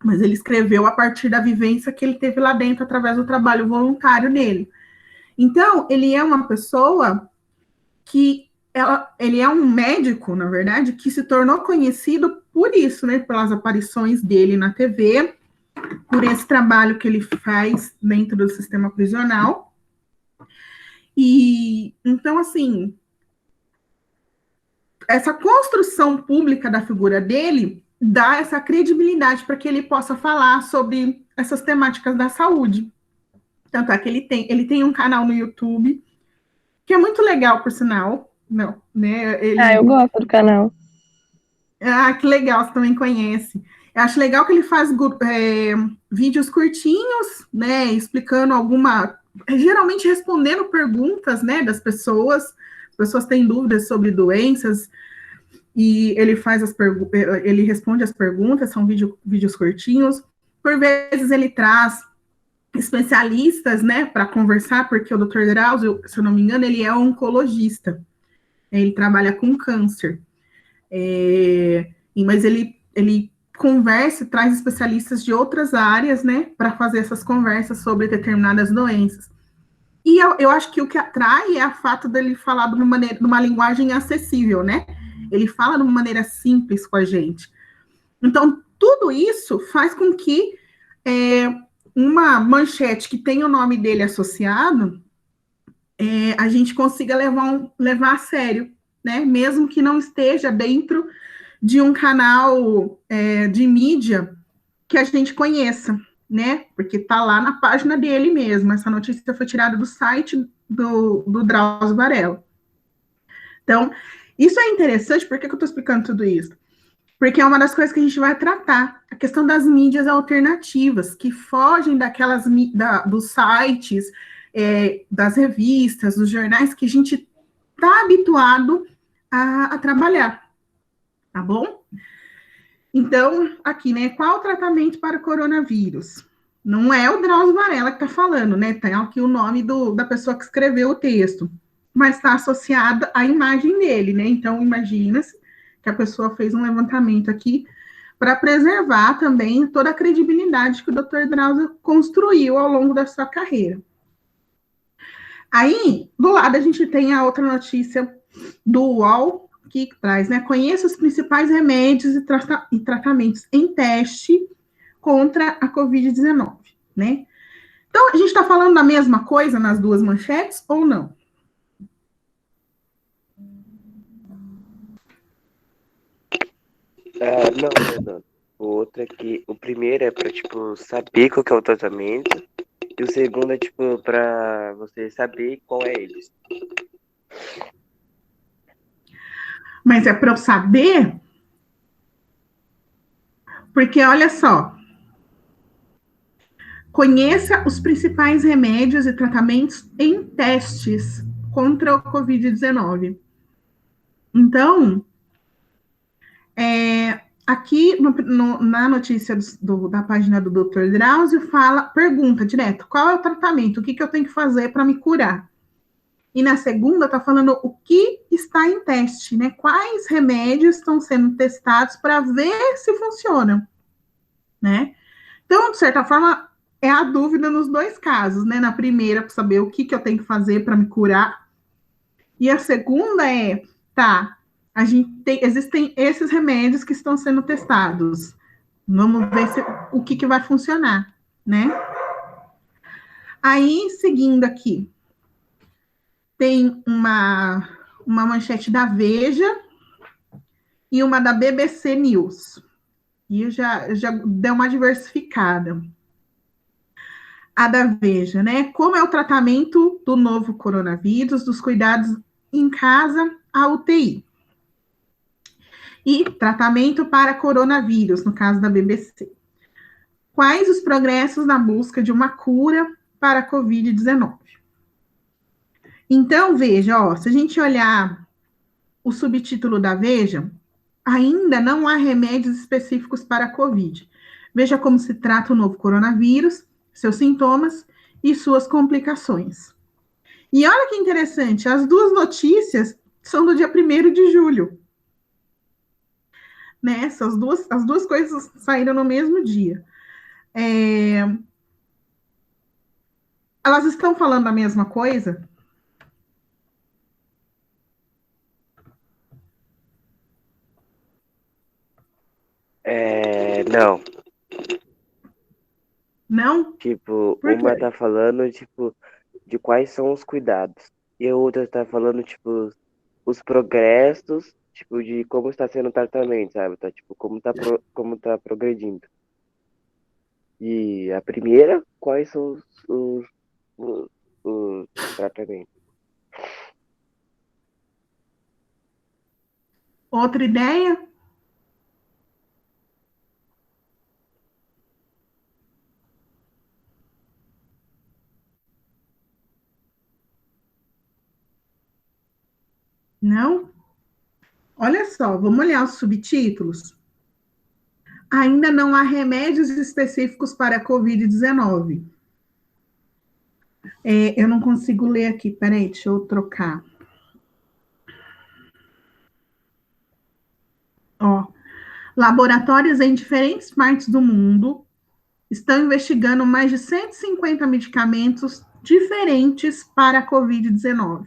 Mas ele escreveu a partir da vivência que ele teve lá dentro, através do trabalho voluntário nele. Então, ele é uma pessoa ele é um médico, na verdade, que se tornou conhecido por isso, né? Pelas aparições dele na TV, por esse trabalho que ele faz dentro do sistema prisional. E, então, assim, essa construção pública da figura dele dá essa credibilidade para que ele possa falar sobre essas temáticas da saúde. Tanto é que ele tem um canal no YouTube, que é muito legal, por sinal. Não, né? Eu gosto do canal. Que legal, você também conhece. Eu acho legal que ele faz vídeos curtinhos, né, explicando geralmente respondendo perguntas, né, das pessoas. As pessoas têm dúvidas sobre doenças, e ele responde as perguntas, são vídeos curtinhos. Por vezes ele traz especialistas, né, para conversar, porque o Dr. Drauzio, se eu não me engano, ele é oncologista. Ele trabalha com câncer. Mas ele conversa e traz especialistas de outras áreas, né, para fazer essas conversas sobre determinadas doenças. E eu acho que o que atrai é o fato dele falar de uma linguagem acessível, né? Ele fala de uma maneira simples com a gente. Então, tudo isso faz com que uma manchete que tem o nome dele associado, a gente consiga levar a sério, né? Mesmo que não esteja dentro de um canal de mídia que a gente conheça, né? Porque está lá na página dele mesmo. Essa notícia foi tirada do site do Drauzio Varela. Então, isso é interessante. Por que eu estou explicando tudo isso? porque é uma das coisas que a gente vai tratar, a questão das mídias alternativas, que fogem dos sites, das revistas, dos jornais que a gente está habituado a trabalhar, tá bom? Então, aqui, né, qual o tratamento para o coronavírus? Não é o Drauzio Varela que está falando, né? Tem aqui o nome da pessoa que escreveu o texto, mas está associada à imagem dele, né? Então, imagina-se que a pessoa fez um levantamento aqui para preservar também toda a credibilidade que o Dr. Drauzio construiu ao longo da sua carreira. Aí, do lado, a gente tem a outra notícia do UOL, que traz, né? Conheça os principais remédios e tratamentos em teste contra a Covid-19, né? Então, a gente está falando da mesma coisa nas duas manchetes ou não? Não. O outro é que o primeiro é pra, tipo, saber qual que é o tratamento. E o segundo é, tipo, pra você saber qual é eles. Mas é para eu saber, porque olha só, conheça os principais remédios e tratamentos em testes contra o Covid-19. Então, aqui na notícia da página do Dr. Drauzio, pergunta direto, qual é o tratamento? O que eu tenho que fazer para me curar? E na segunda, está falando o que está em teste, né? Quais remédios estão sendo testados para ver se funcionam, né? Então, de certa forma, é a dúvida nos dois casos, né? Na primeira, para saber o que eu tenho que fazer para me curar. E a segunda tá, existem esses remédios que estão sendo testados. Vamos ver o que vai funcionar, né? Aí, seguindo aqui, tem uma manchete da Veja e uma da BBC News. E já deu uma diversificada. A da Veja, né? Como é o tratamento do novo coronavírus, dos cuidados em casa, a UTI. E tratamento para coronavírus, no caso da BBC. Quais os progressos na busca de uma cura para a Covid-19? Então, veja, se a gente olhar o subtítulo da Veja, ainda não há remédios específicos para a Covid. Veja como se trata o novo coronavírus, seus sintomas e suas complicações. E olha que interessante, as duas notícias são do dia 1º de julho. Né? As duas coisas saíram no mesmo dia. Elas estão falando a mesma coisa? Não. Não? Tipo, Por uma quê? tá falando, tipo, de quais são os cuidados. E a outra tá falando, tipo, os progressos, tipo, de como está sendo o tratamento, sabe? Tá, tipo, como tá progredindo. E a primeira, quais são os tratamentos. Outra ideia? Não? Olha só, vamos olhar os subtítulos. Ainda não há remédios específicos para a Covid-19. Eu não consigo ler aqui, peraí, deixa eu trocar. Laboratórios em diferentes partes do mundo estão investigando mais de 150 medicamentos diferentes para a Covid-19.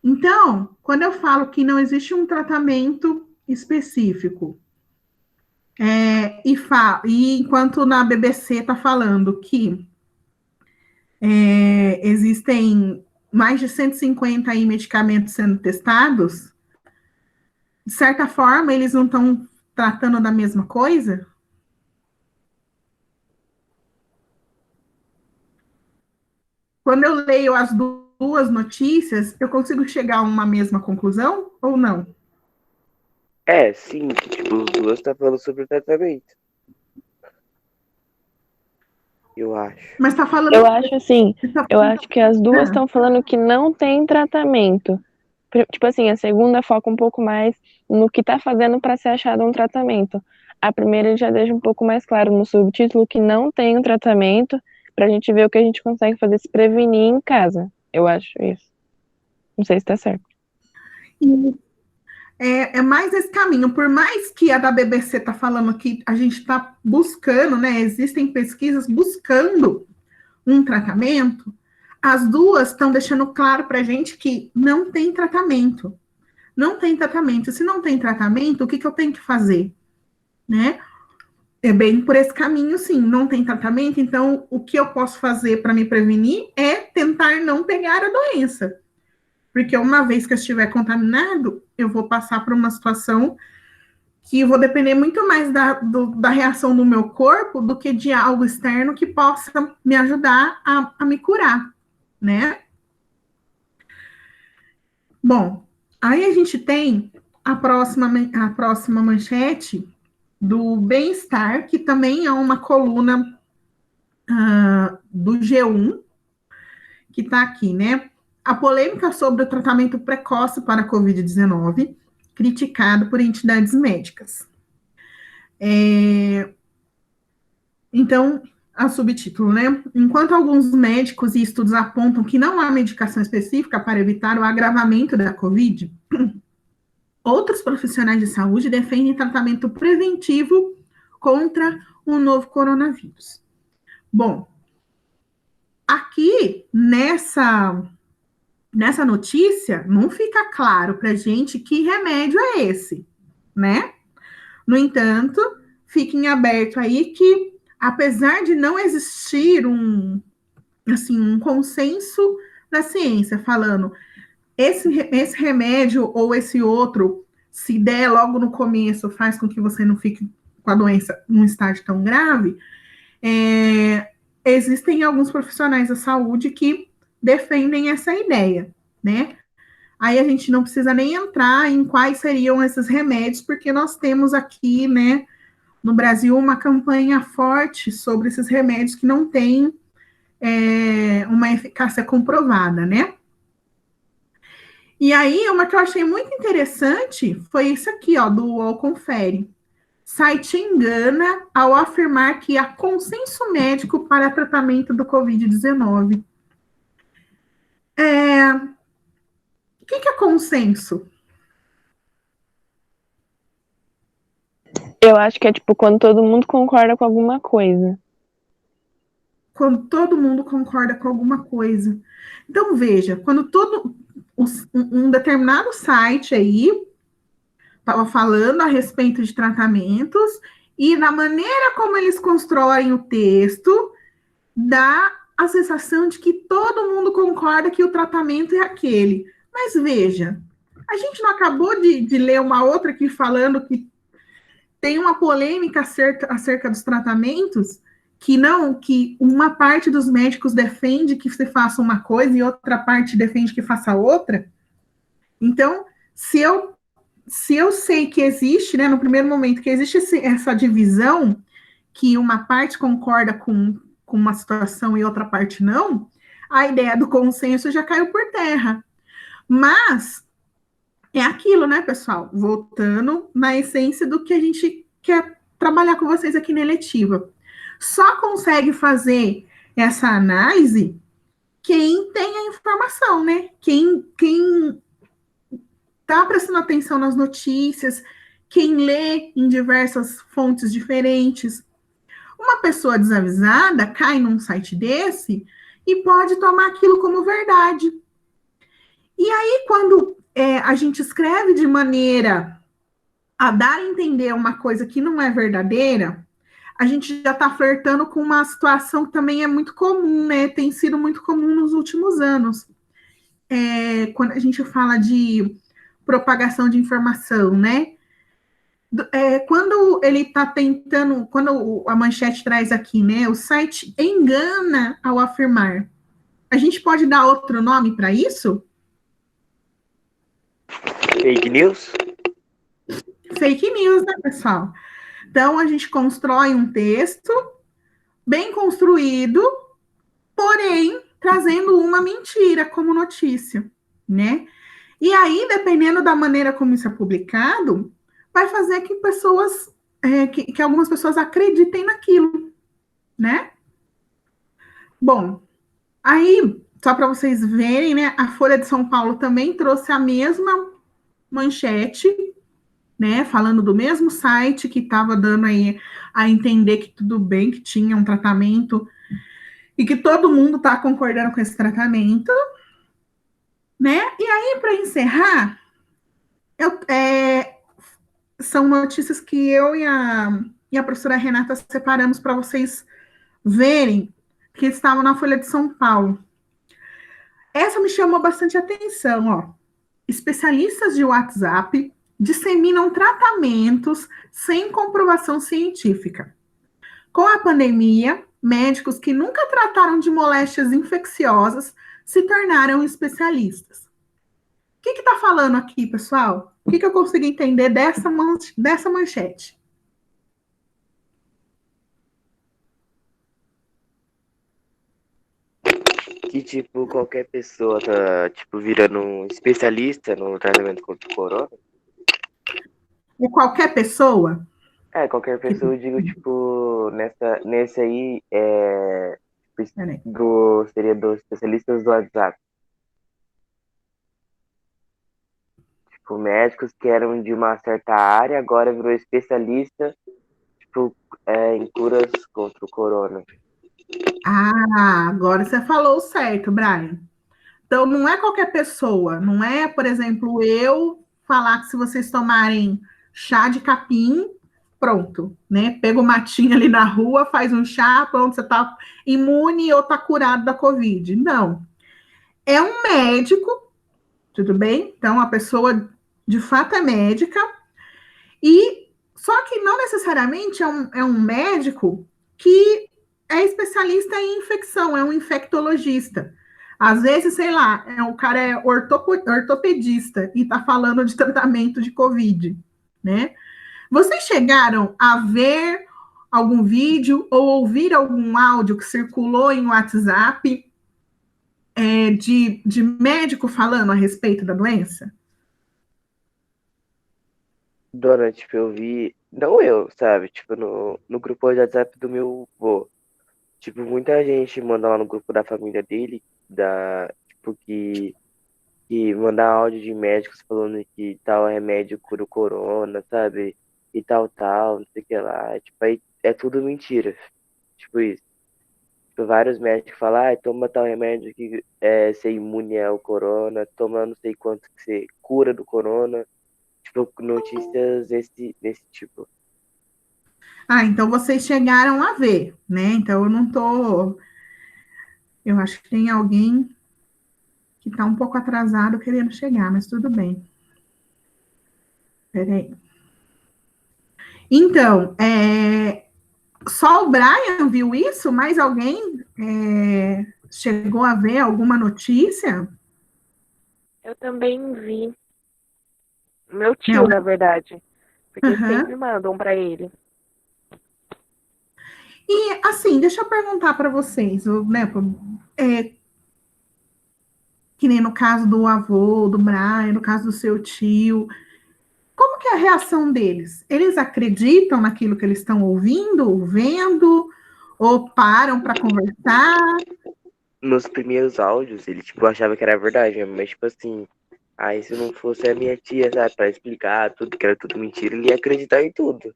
Então, quando eu falo que não existe um tratamento específico, e enquanto na BBC está falando que existem mais de 150 aí medicamentos sendo testados, de certa forma, eles não estão tratando da mesma coisa? Quando eu leio as duas notícias, eu consigo chegar a uma mesma conclusão ou não? Sim, que tipo, os duas tá falando sobre o tratamento. Eu acho. Mas tá falando. Eu acho assim, tá eu acho que as duas Ah, estão falando que não tem tratamento. Tipo assim, a segunda foca um pouco mais no que tá fazendo para ser achado um tratamento. A primeira já deixa um pouco mais claro no subtítulo que não tem um tratamento, pra gente ver o que a gente consegue fazer se prevenir em casa. Eu acho isso. Não sei se tá certo. e é mais esse caminho. Por mais que a da BBC tá falando que a gente está buscando, né? Existem pesquisas buscando um tratamento, as duas estão deixando claro para a gente que não tem tratamento. Não tem tratamento. Se não tem tratamento, o que eu tenho que fazer? Né? É bem por esse caminho, sim. Não tem tratamento, então o que eu posso fazer para me prevenir é tentar não pegar a doença. Porque uma vez que eu estiver contaminado, eu vou passar por uma situação que eu vou depender muito mais da reação do meu corpo do que de algo externo que possa me ajudar a me curar, né? Bom, aí a gente tem a próxima manchete do bem-estar, que também é uma coluna do G1, que está aqui, né? A polêmica sobre o tratamento precoce para a Covid-19, criticado por entidades médicas. Então, a subtítulo, né? Enquanto alguns médicos e estudos apontam que não há medicação específica para evitar o agravamento da Covid, outros profissionais de saúde defendem tratamento preventivo contra o novo coronavírus. Bom, aqui nessa notícia não fica claro para gente que remédio é esse, né? No entanto, fica em aberto aí que, apesar de não existir um consenso da ciência falando esse remédio ou esse outro, se der logo no começo, faz com que você não fique com a doença num estágio tão grave, existem alguns profissionais da saúde que defendem essa ideia, né? Aí a gente não precisa nem entrar em quais seriam esses remédios, porque nós temos aqui, né, no Brasil, uma campanha forte sobre esses remédios que não têm uma eficácia comprovada, né? E aí, uma que eu achei muito interessante foi isso aqui, ó, do UOL Confere. Site engana ao afirmar que há consenso médico para tratamento do Covid-19. O que é consenso? Eu acho que é tipo quando todo mundo concorda com alguma coisa. Quando todo mundo concorda com alguma coisa. Então, veja, quando um determinado site aí estava falando a respeito de tratamentos e na maneira como eles constroem o texto, dá a sensação de que todo mundo concorda que o tratamento é aquele. Mas veja, a gente não acabou de ler uma outra aqui falando que tem uma polêmica acerca dos tratamentos, que uma parte dos médicos defende que se faça uma coisa e outra parte defende que faça outra. Então, se eu sei que existe, né, no primeiro momento, que existe essa divisão, que uma parte concorda com uma situação e outra parte não, a ideia do consenso já caiu por terra. Mas é aquilo, né, pessoal? Voltando na essência do que a gente quer trabalhar com vocês aqui na eletiva. Só consegue fazer essa análise quem tem a informação, né? Quem tá prestando atenção nas notícias, quem lê em diversas fontes diferentes. Uma pessoa desavisada cai num site desse e pode tomar aquilo como verdade. E aí, quando a gente escreve de maneira a dar a entender uma coisa que não é verdadeira, a gente já está flertando com uma situação que também é muito comum, né? Tem sido muito comum nos últimos anos. Quando a gente fala de propagação de informação, né? Quando ele está tentando, quando a manchete traz aqui, né? O site engana ao afirmar. A gente pode dar outro nome para isso? Fake news? Fake news, né, pessoal? Então, a gente constrói um texto bem construído, porém, trazendo uma mentira como notícia, né? E aí, dependendo da maneira como isso é publicado, vai fazer que pessoas, que algumas pessoas acreditem naquilo, né? Bom, aí, só para vocês verem, né, a Folha de São Paulo também trouxe a mesma manchete, né, falando do mesmo site que estava dando aí a entender que tudo bem, que tinha um tratamento e que todo mundo está concordando com esse tratamento, né? E aí, para encerrar, são notícias que eu e a professora Renata separamos para vocês verem, que estavam na Folha de São Paulo. Essa me chamou bastante atenção, ó. Especialistas de WhatsApp disseminam tratamentos sem comprovação científica. Com a pandemia, médicos que nunca trataram de moléstias infecciosas se tornaram especialistas. O que está falando aqui, pessoal? O que eu consigo entender dessa manchete? Que, tipo, qualquer pessoa tá, tipo, virando um especialista no tratamento contra o corona. É qualquer pessoa? Qualquer pessoa, eu digo, tipo, nesse aí, seria dos especialistas do WhatsApp. Tipo, médicos que eram de uma certa área, agora virou especialista, tipo, em curas contra o corona. Ah, agora você falou certo, Brian. Então, não é qualquer pessoa, não é, por exemplo, eu falar que se vocês tomarem chá de capim, pronto, né? Pega o matinho ali na rua, faz um chá, pronto, você tá imune ou tá curado da Covid. Não. É um médico, tudo bem? Então, a pessoa de fato é médica, e só que não necessariamente é um médico que é especialista em infecção, é um infectologista. Às vezes, sei lá, o cara é ortopedista e está falando de tratamento de Covid, né? Vocês chegaram a ver algum vídeo ou ouvir algum áudio que circulou em WhatsApp de médico falando a respeito da doença? Dona, tipo, eu vi, não eu, sabe? Tipo, no grupo de WhatsApp do meu avô. Tipo, muita gente manda lá no grupo da família dele, tipo, que manda áudio de médicos falando que tal remédio cura o corona, sabe? E tal, não sei o que lá. Tipo, aí é tudo mentira. Tipo isso. Tipo, vários médicos falam, toma tal remédio que você é imune ao corona, toma não sei quanto que você cura do corona. Tipo, notícias desse tipo. Ah, então vocês chegaram a ver, né? Então eu não tô. Eu acho que tem alguém que está um pouco atrasado querendo chegar, mas tudo bem. Peraí. Então, só o Brian viu isso? Mais alguém chegou a ver alguma notícia? Eu também vi. Meu tio, Não. na verdade. Porque Uhum. sempre mandam pra ele. E, assim, deixa eu perguntar para vocês, né, que nem no caso do avô, do Brian, no caso do seu tio, como que é a reação deles? Eles acreditam naquilo que eles estão ouvindo, vendo, ou param para conversar? Nos primeiros áudios, ele, tipo, achava que era verdade, mas, tipo assim, aí se não fosse a minha tia, sabe, pra explicar tudo, que era tudo mentira, ele ia acreditar em tudo.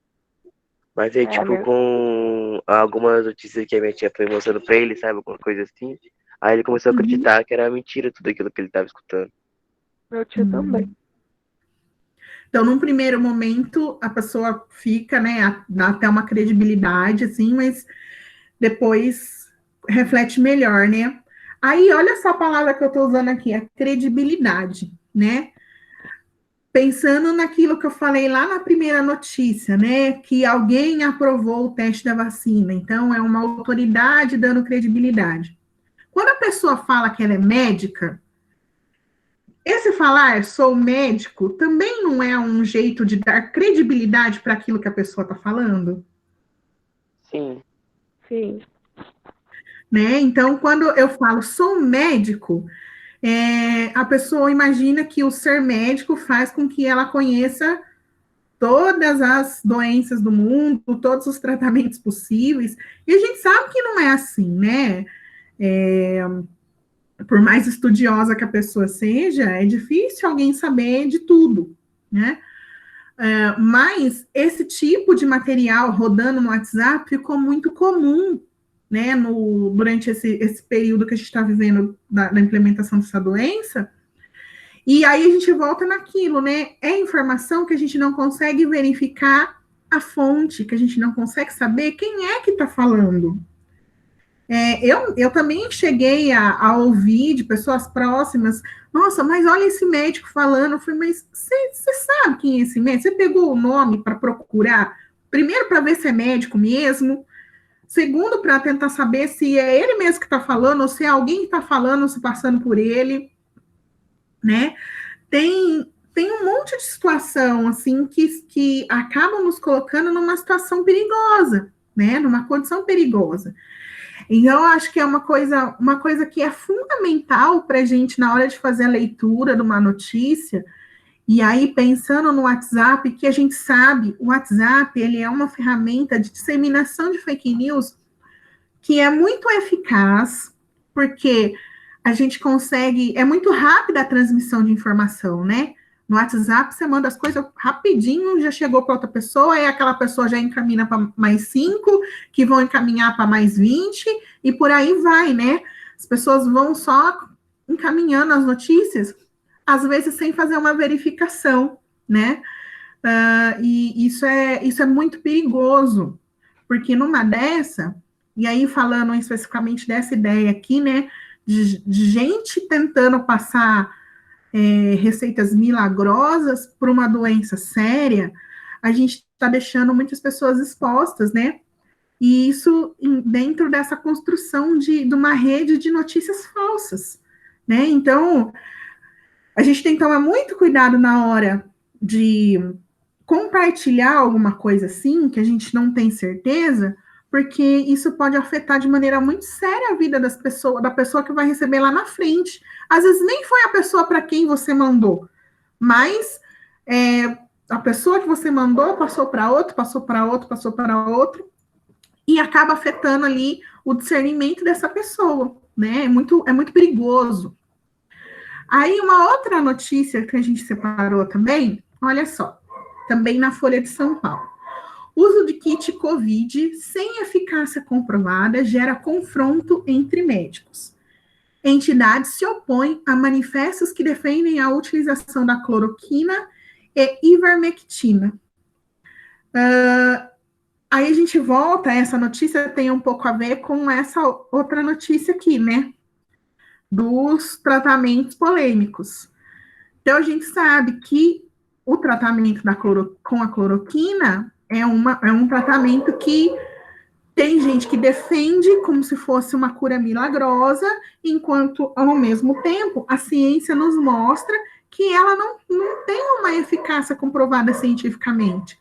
Mas aí, tipo, com algumas notícias que a minha tia foi mostrando pra ele, sabe, alguma coisa assim, aí ele começou a acreditar que era mentira tudo aquilo que ele tava escutando. Meu tio também. Então, num primeiro momento, a pessoa fica, né, dá até uma credibilidade, assim, mas depois reflete melhor, né? Aí, olha só a palavra que eu estou usando aqui, a credibilidade, né? Pensando naquilo que eu falei lá na primeira notícia, né? Que alguém aprovou o teste da vacina, então é uma autoridade dando credibilidade. Quando a pessoa fala que ela é médica, esse falar sou médico também não é um jeito de dar credibilidade para aquilo que a pessoa está falando? Sim. Sim. Né? Então, quando eu falo sou médico, a pessoa imagina que o ser médico faz com que ela conheça todas as doenças do mundo, todos os tratamentos possíveis, e a gente sabe que não é assim, né? Por mais estudiosa que a pessoa seja, é difícil alguém saber de tudo, né? Mas esse tipo de material rodando no WhatsApp ficou muito comum, né, durante esse período que a gente está vivendo da implementação dessa doença. E aí a gente volta naquilo, né? É informação que a gente não consegue verificar a fonte, que a gente não consegue saber quem é que está falando. Eu também cheguei a ouvir de pessoas próximas, nossa, mas olha esse médico falando. Eu falei, mas você sabe quem é esse médico? Você pegou o nome para procurar? Primeiro, para ver se é médico mesmo. Segundo, para tentar saber se é ele mesmo que está falando, ou se é alguém que está falando, se passando por ele, né? Tem um monte de situação, assim, que acabam nos colocando numa situação perigosa, né? Numa condição perigosa. Então, eu acho que é uma coisa que é fundamental para a gente, na hora de fazer a leitura de uma notícia, e aí pensando no WhatsApp, que a gente sabe, o WhatsApp, ele é uma ferramenta de disseminação de fake news que é muito eficaz, porque a gente consegue, é muito rápida a transmissão de informação, né? No WhatsApp, você manda as coisas rapidinho, já chegou para outra pessoa, e aquela pessoa já encaminha para mais 5, que vão encaminhar para mais 20, e por aí vai, né? As pessoas vão só encaminhando as notícias, às vezes sem fazer uma verificação, né? E isso é muito perigoso, porque numa dessa, e aí falando especificamente dessa ideia aqui, né, de gente tentando passar receitas milagrosas para uma doença séria, a gente está deixando muitas pessoas expostas, né? E isso dentro dessa construção de uma rede de notícias falsas, né? Então, a gente tem que tomar muito cuidado na hora de compartilhar alguma coisa assim, que a gente não tem certeza, porque isso pode afetar de maneira muito séria a vida da pessoa que vai receber lá na frente. Às vezes nem foi a pessoa para quem você mandou, mas a pessoa que você mandou passou para outro, passou para outro, passou para outro, e acaba afetando ali o discernimento dessa pessoa, né? É muito perigoso. Aí, uma outra notícia que a gente separou também, olha só, também na Folha de São Paulo. Uso de kit Covid sem eficácia comprovada gera confronto entre médicos. Entidades se opõem a manifestos que defendem a utilização da cloroquina e ivermectina. Aí a gente volta, essa notícia tem um pouco a ver com essa outra notícia aqui, né? Dos tratamentos polêmicos. Então, a gente sabe que o tratamento com a cloroquina é um tratamento que tem gente que defende como se fosse uma cura milagrosa, enquanto, ao mesmo tempo, a ciência nos mostra que ela não tem uma eficácia comprovada cientificamente.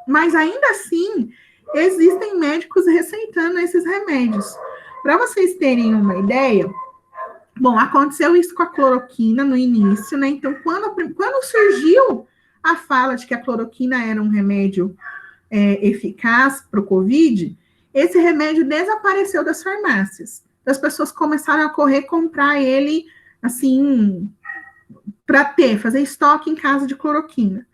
Mas, ainda assim, existem médicos receitando esses remédios. Para vocês terem uma ideia, bom, aconteceu isso com a cloroquina no início, né? Então, quando surgiu a fala de que a cloroquina era um remédio eficaz para o Covid, esse remédio desapareceu das farmácias. As pessoas começaram a correr comprar ele, assim, para fazer estoque em casa de cloroquina.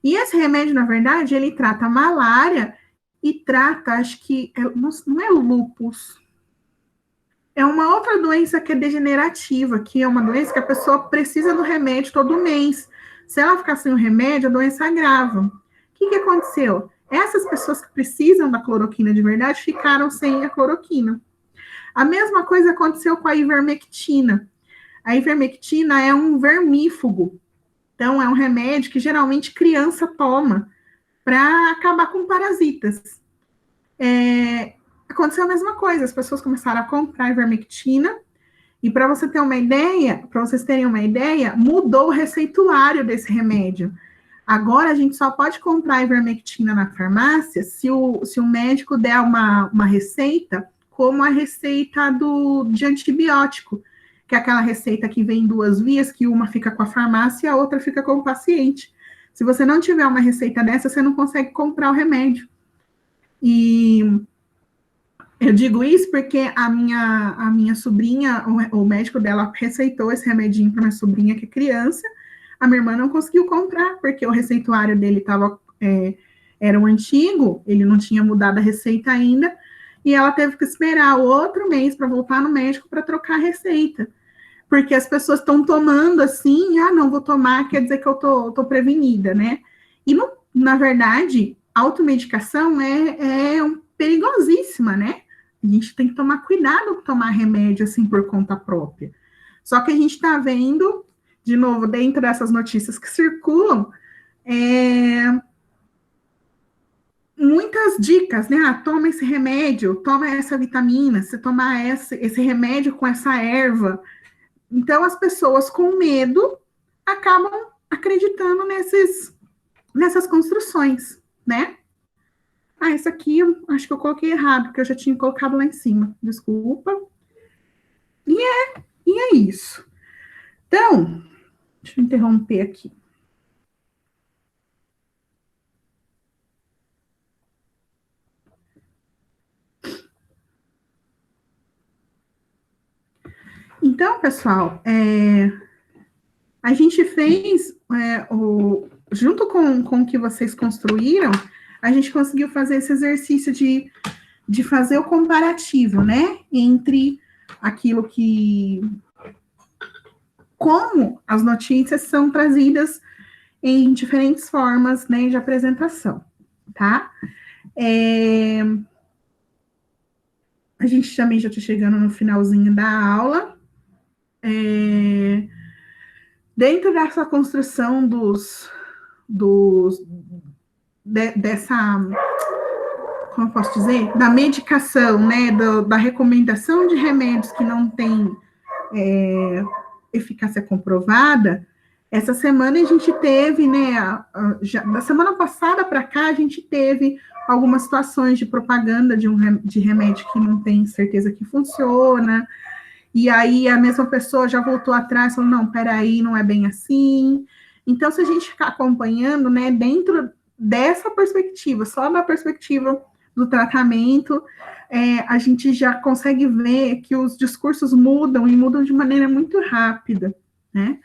E esse remédio, na verdade, ele trata a malária e trata, acho que, não é lúpus, é uma outra doença que é degenerativa, que é uma doença que a pessoa precisa do remédio todo mês. Se ela ficar sem o remédio, a doença agrava. O que aconteceu? Essas pessoas que precisam da cloroquina de verdade ficaram sem a cloroquina. A mesma coisa aconteceu com a ivermectina. A ivermectina é um vermífugo. Então, é um remédio que geralmente criança toma para acabar com parasitas. Aconteceu a mesma coisa, as pessoas começaram a comprar ivermectina E para você ter uma ideia, para vocês terem uma ideia, mudou o receituário desse remédio. Agora a gente só pode comprar a ivermectina na farmácia se o médico der uma receita, como a receita de antibiótico, que é aquela receita que vem em 2 vias, que uma fica com a farmácia e a outra fica com o paciente. Se você não tiver uma receita dessa, você não consegue comprar o remédio. E eu digo isso porque a minha sobrinha, o médico dela receitou esse remedinho para minha sobrinha, que é criança. A minha irmã não conseguiu comprar, porque o receituário dele era um antigo, ele não tinha mudado a receita ainda, e ela teve que esperar outro mês para voltar no médico para trocar a receita. Porque as pessoas estão tomando assim, não vou tomar, quer dizer que eu tô prevenida, né? E, na verdade, automedicação é perigosíssima, né? A gente tem que tomar cuidado com tomar remédio assim por conta própria. Só que a gente está vendo, de novo, dentro dessas notícias que circulam, muitas dicas, né? Toma esse remédio, toma essa vitamina, você tomar esse remédio com essa erva. Então, as pessoas com medo acabam acreditando nessas construções, né? Esse aqui, eu acho que eu coloquei errado, porque eu já tinha colocado lá em cima. Desculpa. E é isso. Então, deixa eu interromper aqui. Então, pessoal, a gente fez, junto com o que vocês construíram, a gente conseguiu fazer esse exercício de fazer o comparativo, né, entre aquilo como as notícias são trazidas em diferentes formas, né, de apresentação, tá? A gente também já está chegando no finalzinho da aula. Dentro dessa construção dessa, como eu posso dizer, da medicação, né, da recomendação de remédios que não tem eficácia comprovada, essa semana a gente teve, né, da semana passada para cá, a gente teve algumas situações de propaganda de remédio que não tem certeza que funciona, e aí a mesma pessoa já voltou atrás, falou, não, peraí, não é bem assim. Então, se a gente ficar acompanhando, né, dentro dessa perspectiva, só da perspectiva do tratamento, a gente já consegue ver que os discursos mudam e mudam de maneira muito rápida, né?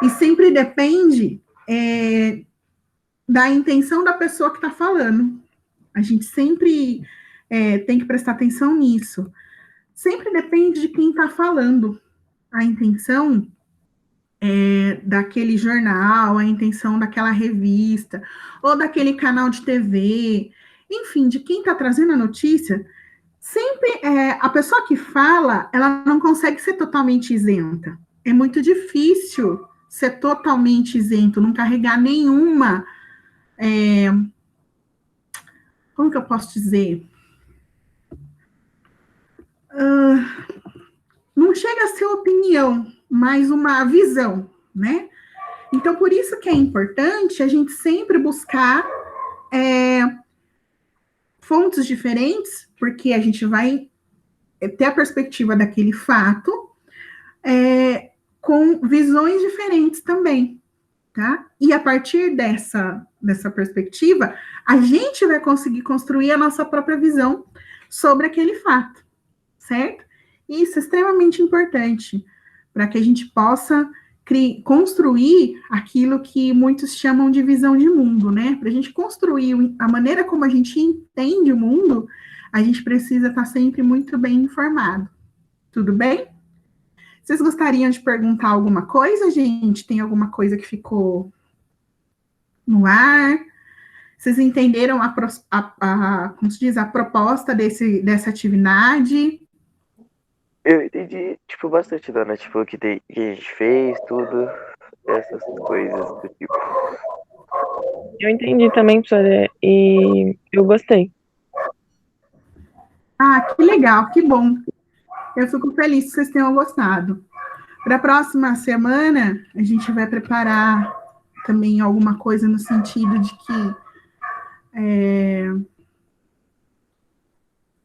E sempre depende da intenção da pessoa que está falando. A gente sempre tem que prestar atenção nisso. Sempre depende de quem está falando. A intenção daquele jornal, a intenção daquela revista, ou daquele canal de TV, enfim, de quem está trazendo a notícia, sempre a pessoa que fala, ela não consegue ser totalmente isenta. É muito difícil ser totalmente isento, não carregar nenhuma... como que eu posso dizer? Não chega a ser opinião, mas uma visão, né? Então, por isso que é importante a gente sempre buscar fontes diferentes, porque a gente vai ter a perspectiva daquele fato, com visões diferentes também, tá? E a partir dessa perspectiva, a gente vai conseguir construir a nossa própria visão sobre aquele fato, certo? Isso é extremamente importante para que a gente possa construir aquilo que muitos chamam de visão de mundo, né? Para a gente construir a maneira como a gente entende o mundo, a gente precisa estar sempre muito bem informado. Tudo bem? Vocês gostariam de perguntar alguma coisa, gente? Tem alguma coisa que ficou no ar? Vocês entenderam como se diz, a proposta dessa atividade? Eu entendi, tipo, bastante, dona, tipo, o que a gente fez, tudo, essas coisas do tipo. Eu entendi também, professora, e eu gostei. Que legal, que bom. Eu fico feliz que vocês tenham gostado. Para a próxima semana, a gente vai preparar também alguma coisa no sentido de que,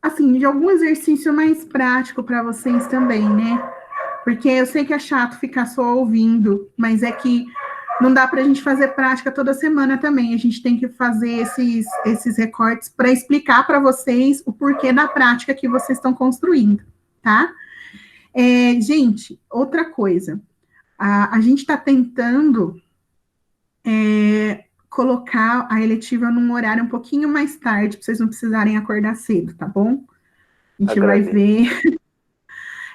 assim, de algum exercício mais prático para vocês também, né? Porque eu sei que é chato ficar só ouvindo, mas é que não dá para a gente fazer prática toda semana também. A gente tem que fazer esses recortes para explicar para vocês o porquê da prática que vocês estão construindo, tá? Gente, outra coisa. A gente está tentando colocar a eletiva num horário um pouquinho mais tarde, para vocês não precisarem acordar cedo, tá bom? A gente vai ver.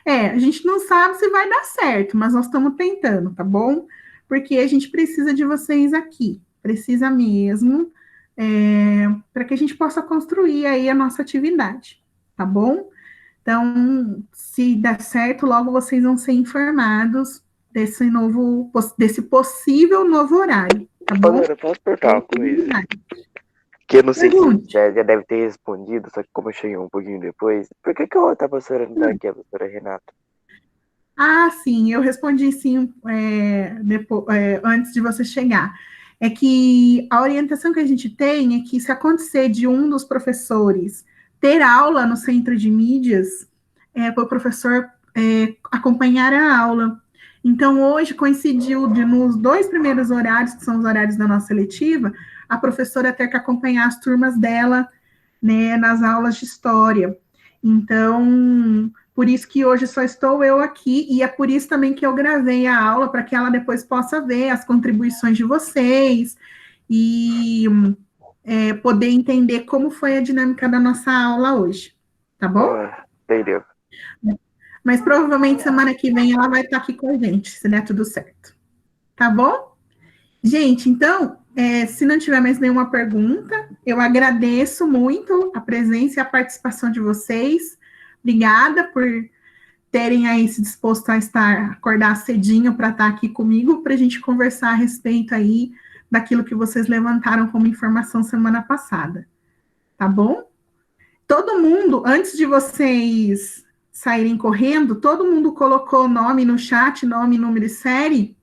A gente não sabe se vai dar certo, mas nós estamos tentando, tá bom? Porque a gente precisa de vocês aqui, precisa mesmo, para que a gente possa construir aí a nossa atividade, tá bom? Então, se der certo, logo vocês vão ser informados desse possível novo horário, tá bom? Eu posso perguntar uma coisa? Que eu não sei se já deve ter respondido, só que como eu cheguei um pouquinho depois, por que a outra professora não tá aqui, a professora Renata? Ah, sim, eu respondi sim antes de você chegar. É que a orientação que a gente tem é que se acontecer de um dos professores ter aula no centro de mídias, para o professor acompanhar a aula. Então, hoje coincidiu nos 2 primeiros horários, que são os horários da nossa letiva, a professora ter que acompanhar as turmas dela, né, nas aulas de história. Então, por isso que hoje só estou eu aqui, e é por isso também que eu gravei a aula, para que ela depois possa ver as contribuições de vocês, e poder entender como foi a dinâmica da nossa aula hoje, tá bom? Entendeu. Mas provavelmente semana que vem ela vai estar aqui com a gente, se der tudo certo. Tá bom? Gente, então, se não tiver mais nenhuma pergunta, eu agradeço muito a presença e a participação de vocês. Obrigada por terem aí se disposto a acordar cedinho para estar aqui comigo, para a gente conversar a respeito aí daquilo que vocês levantaram como informação semana passada. Tá bom? Todo mundo, antes de vocês saírem correndo, todo mundo colocou nome no chat, nome, número e série,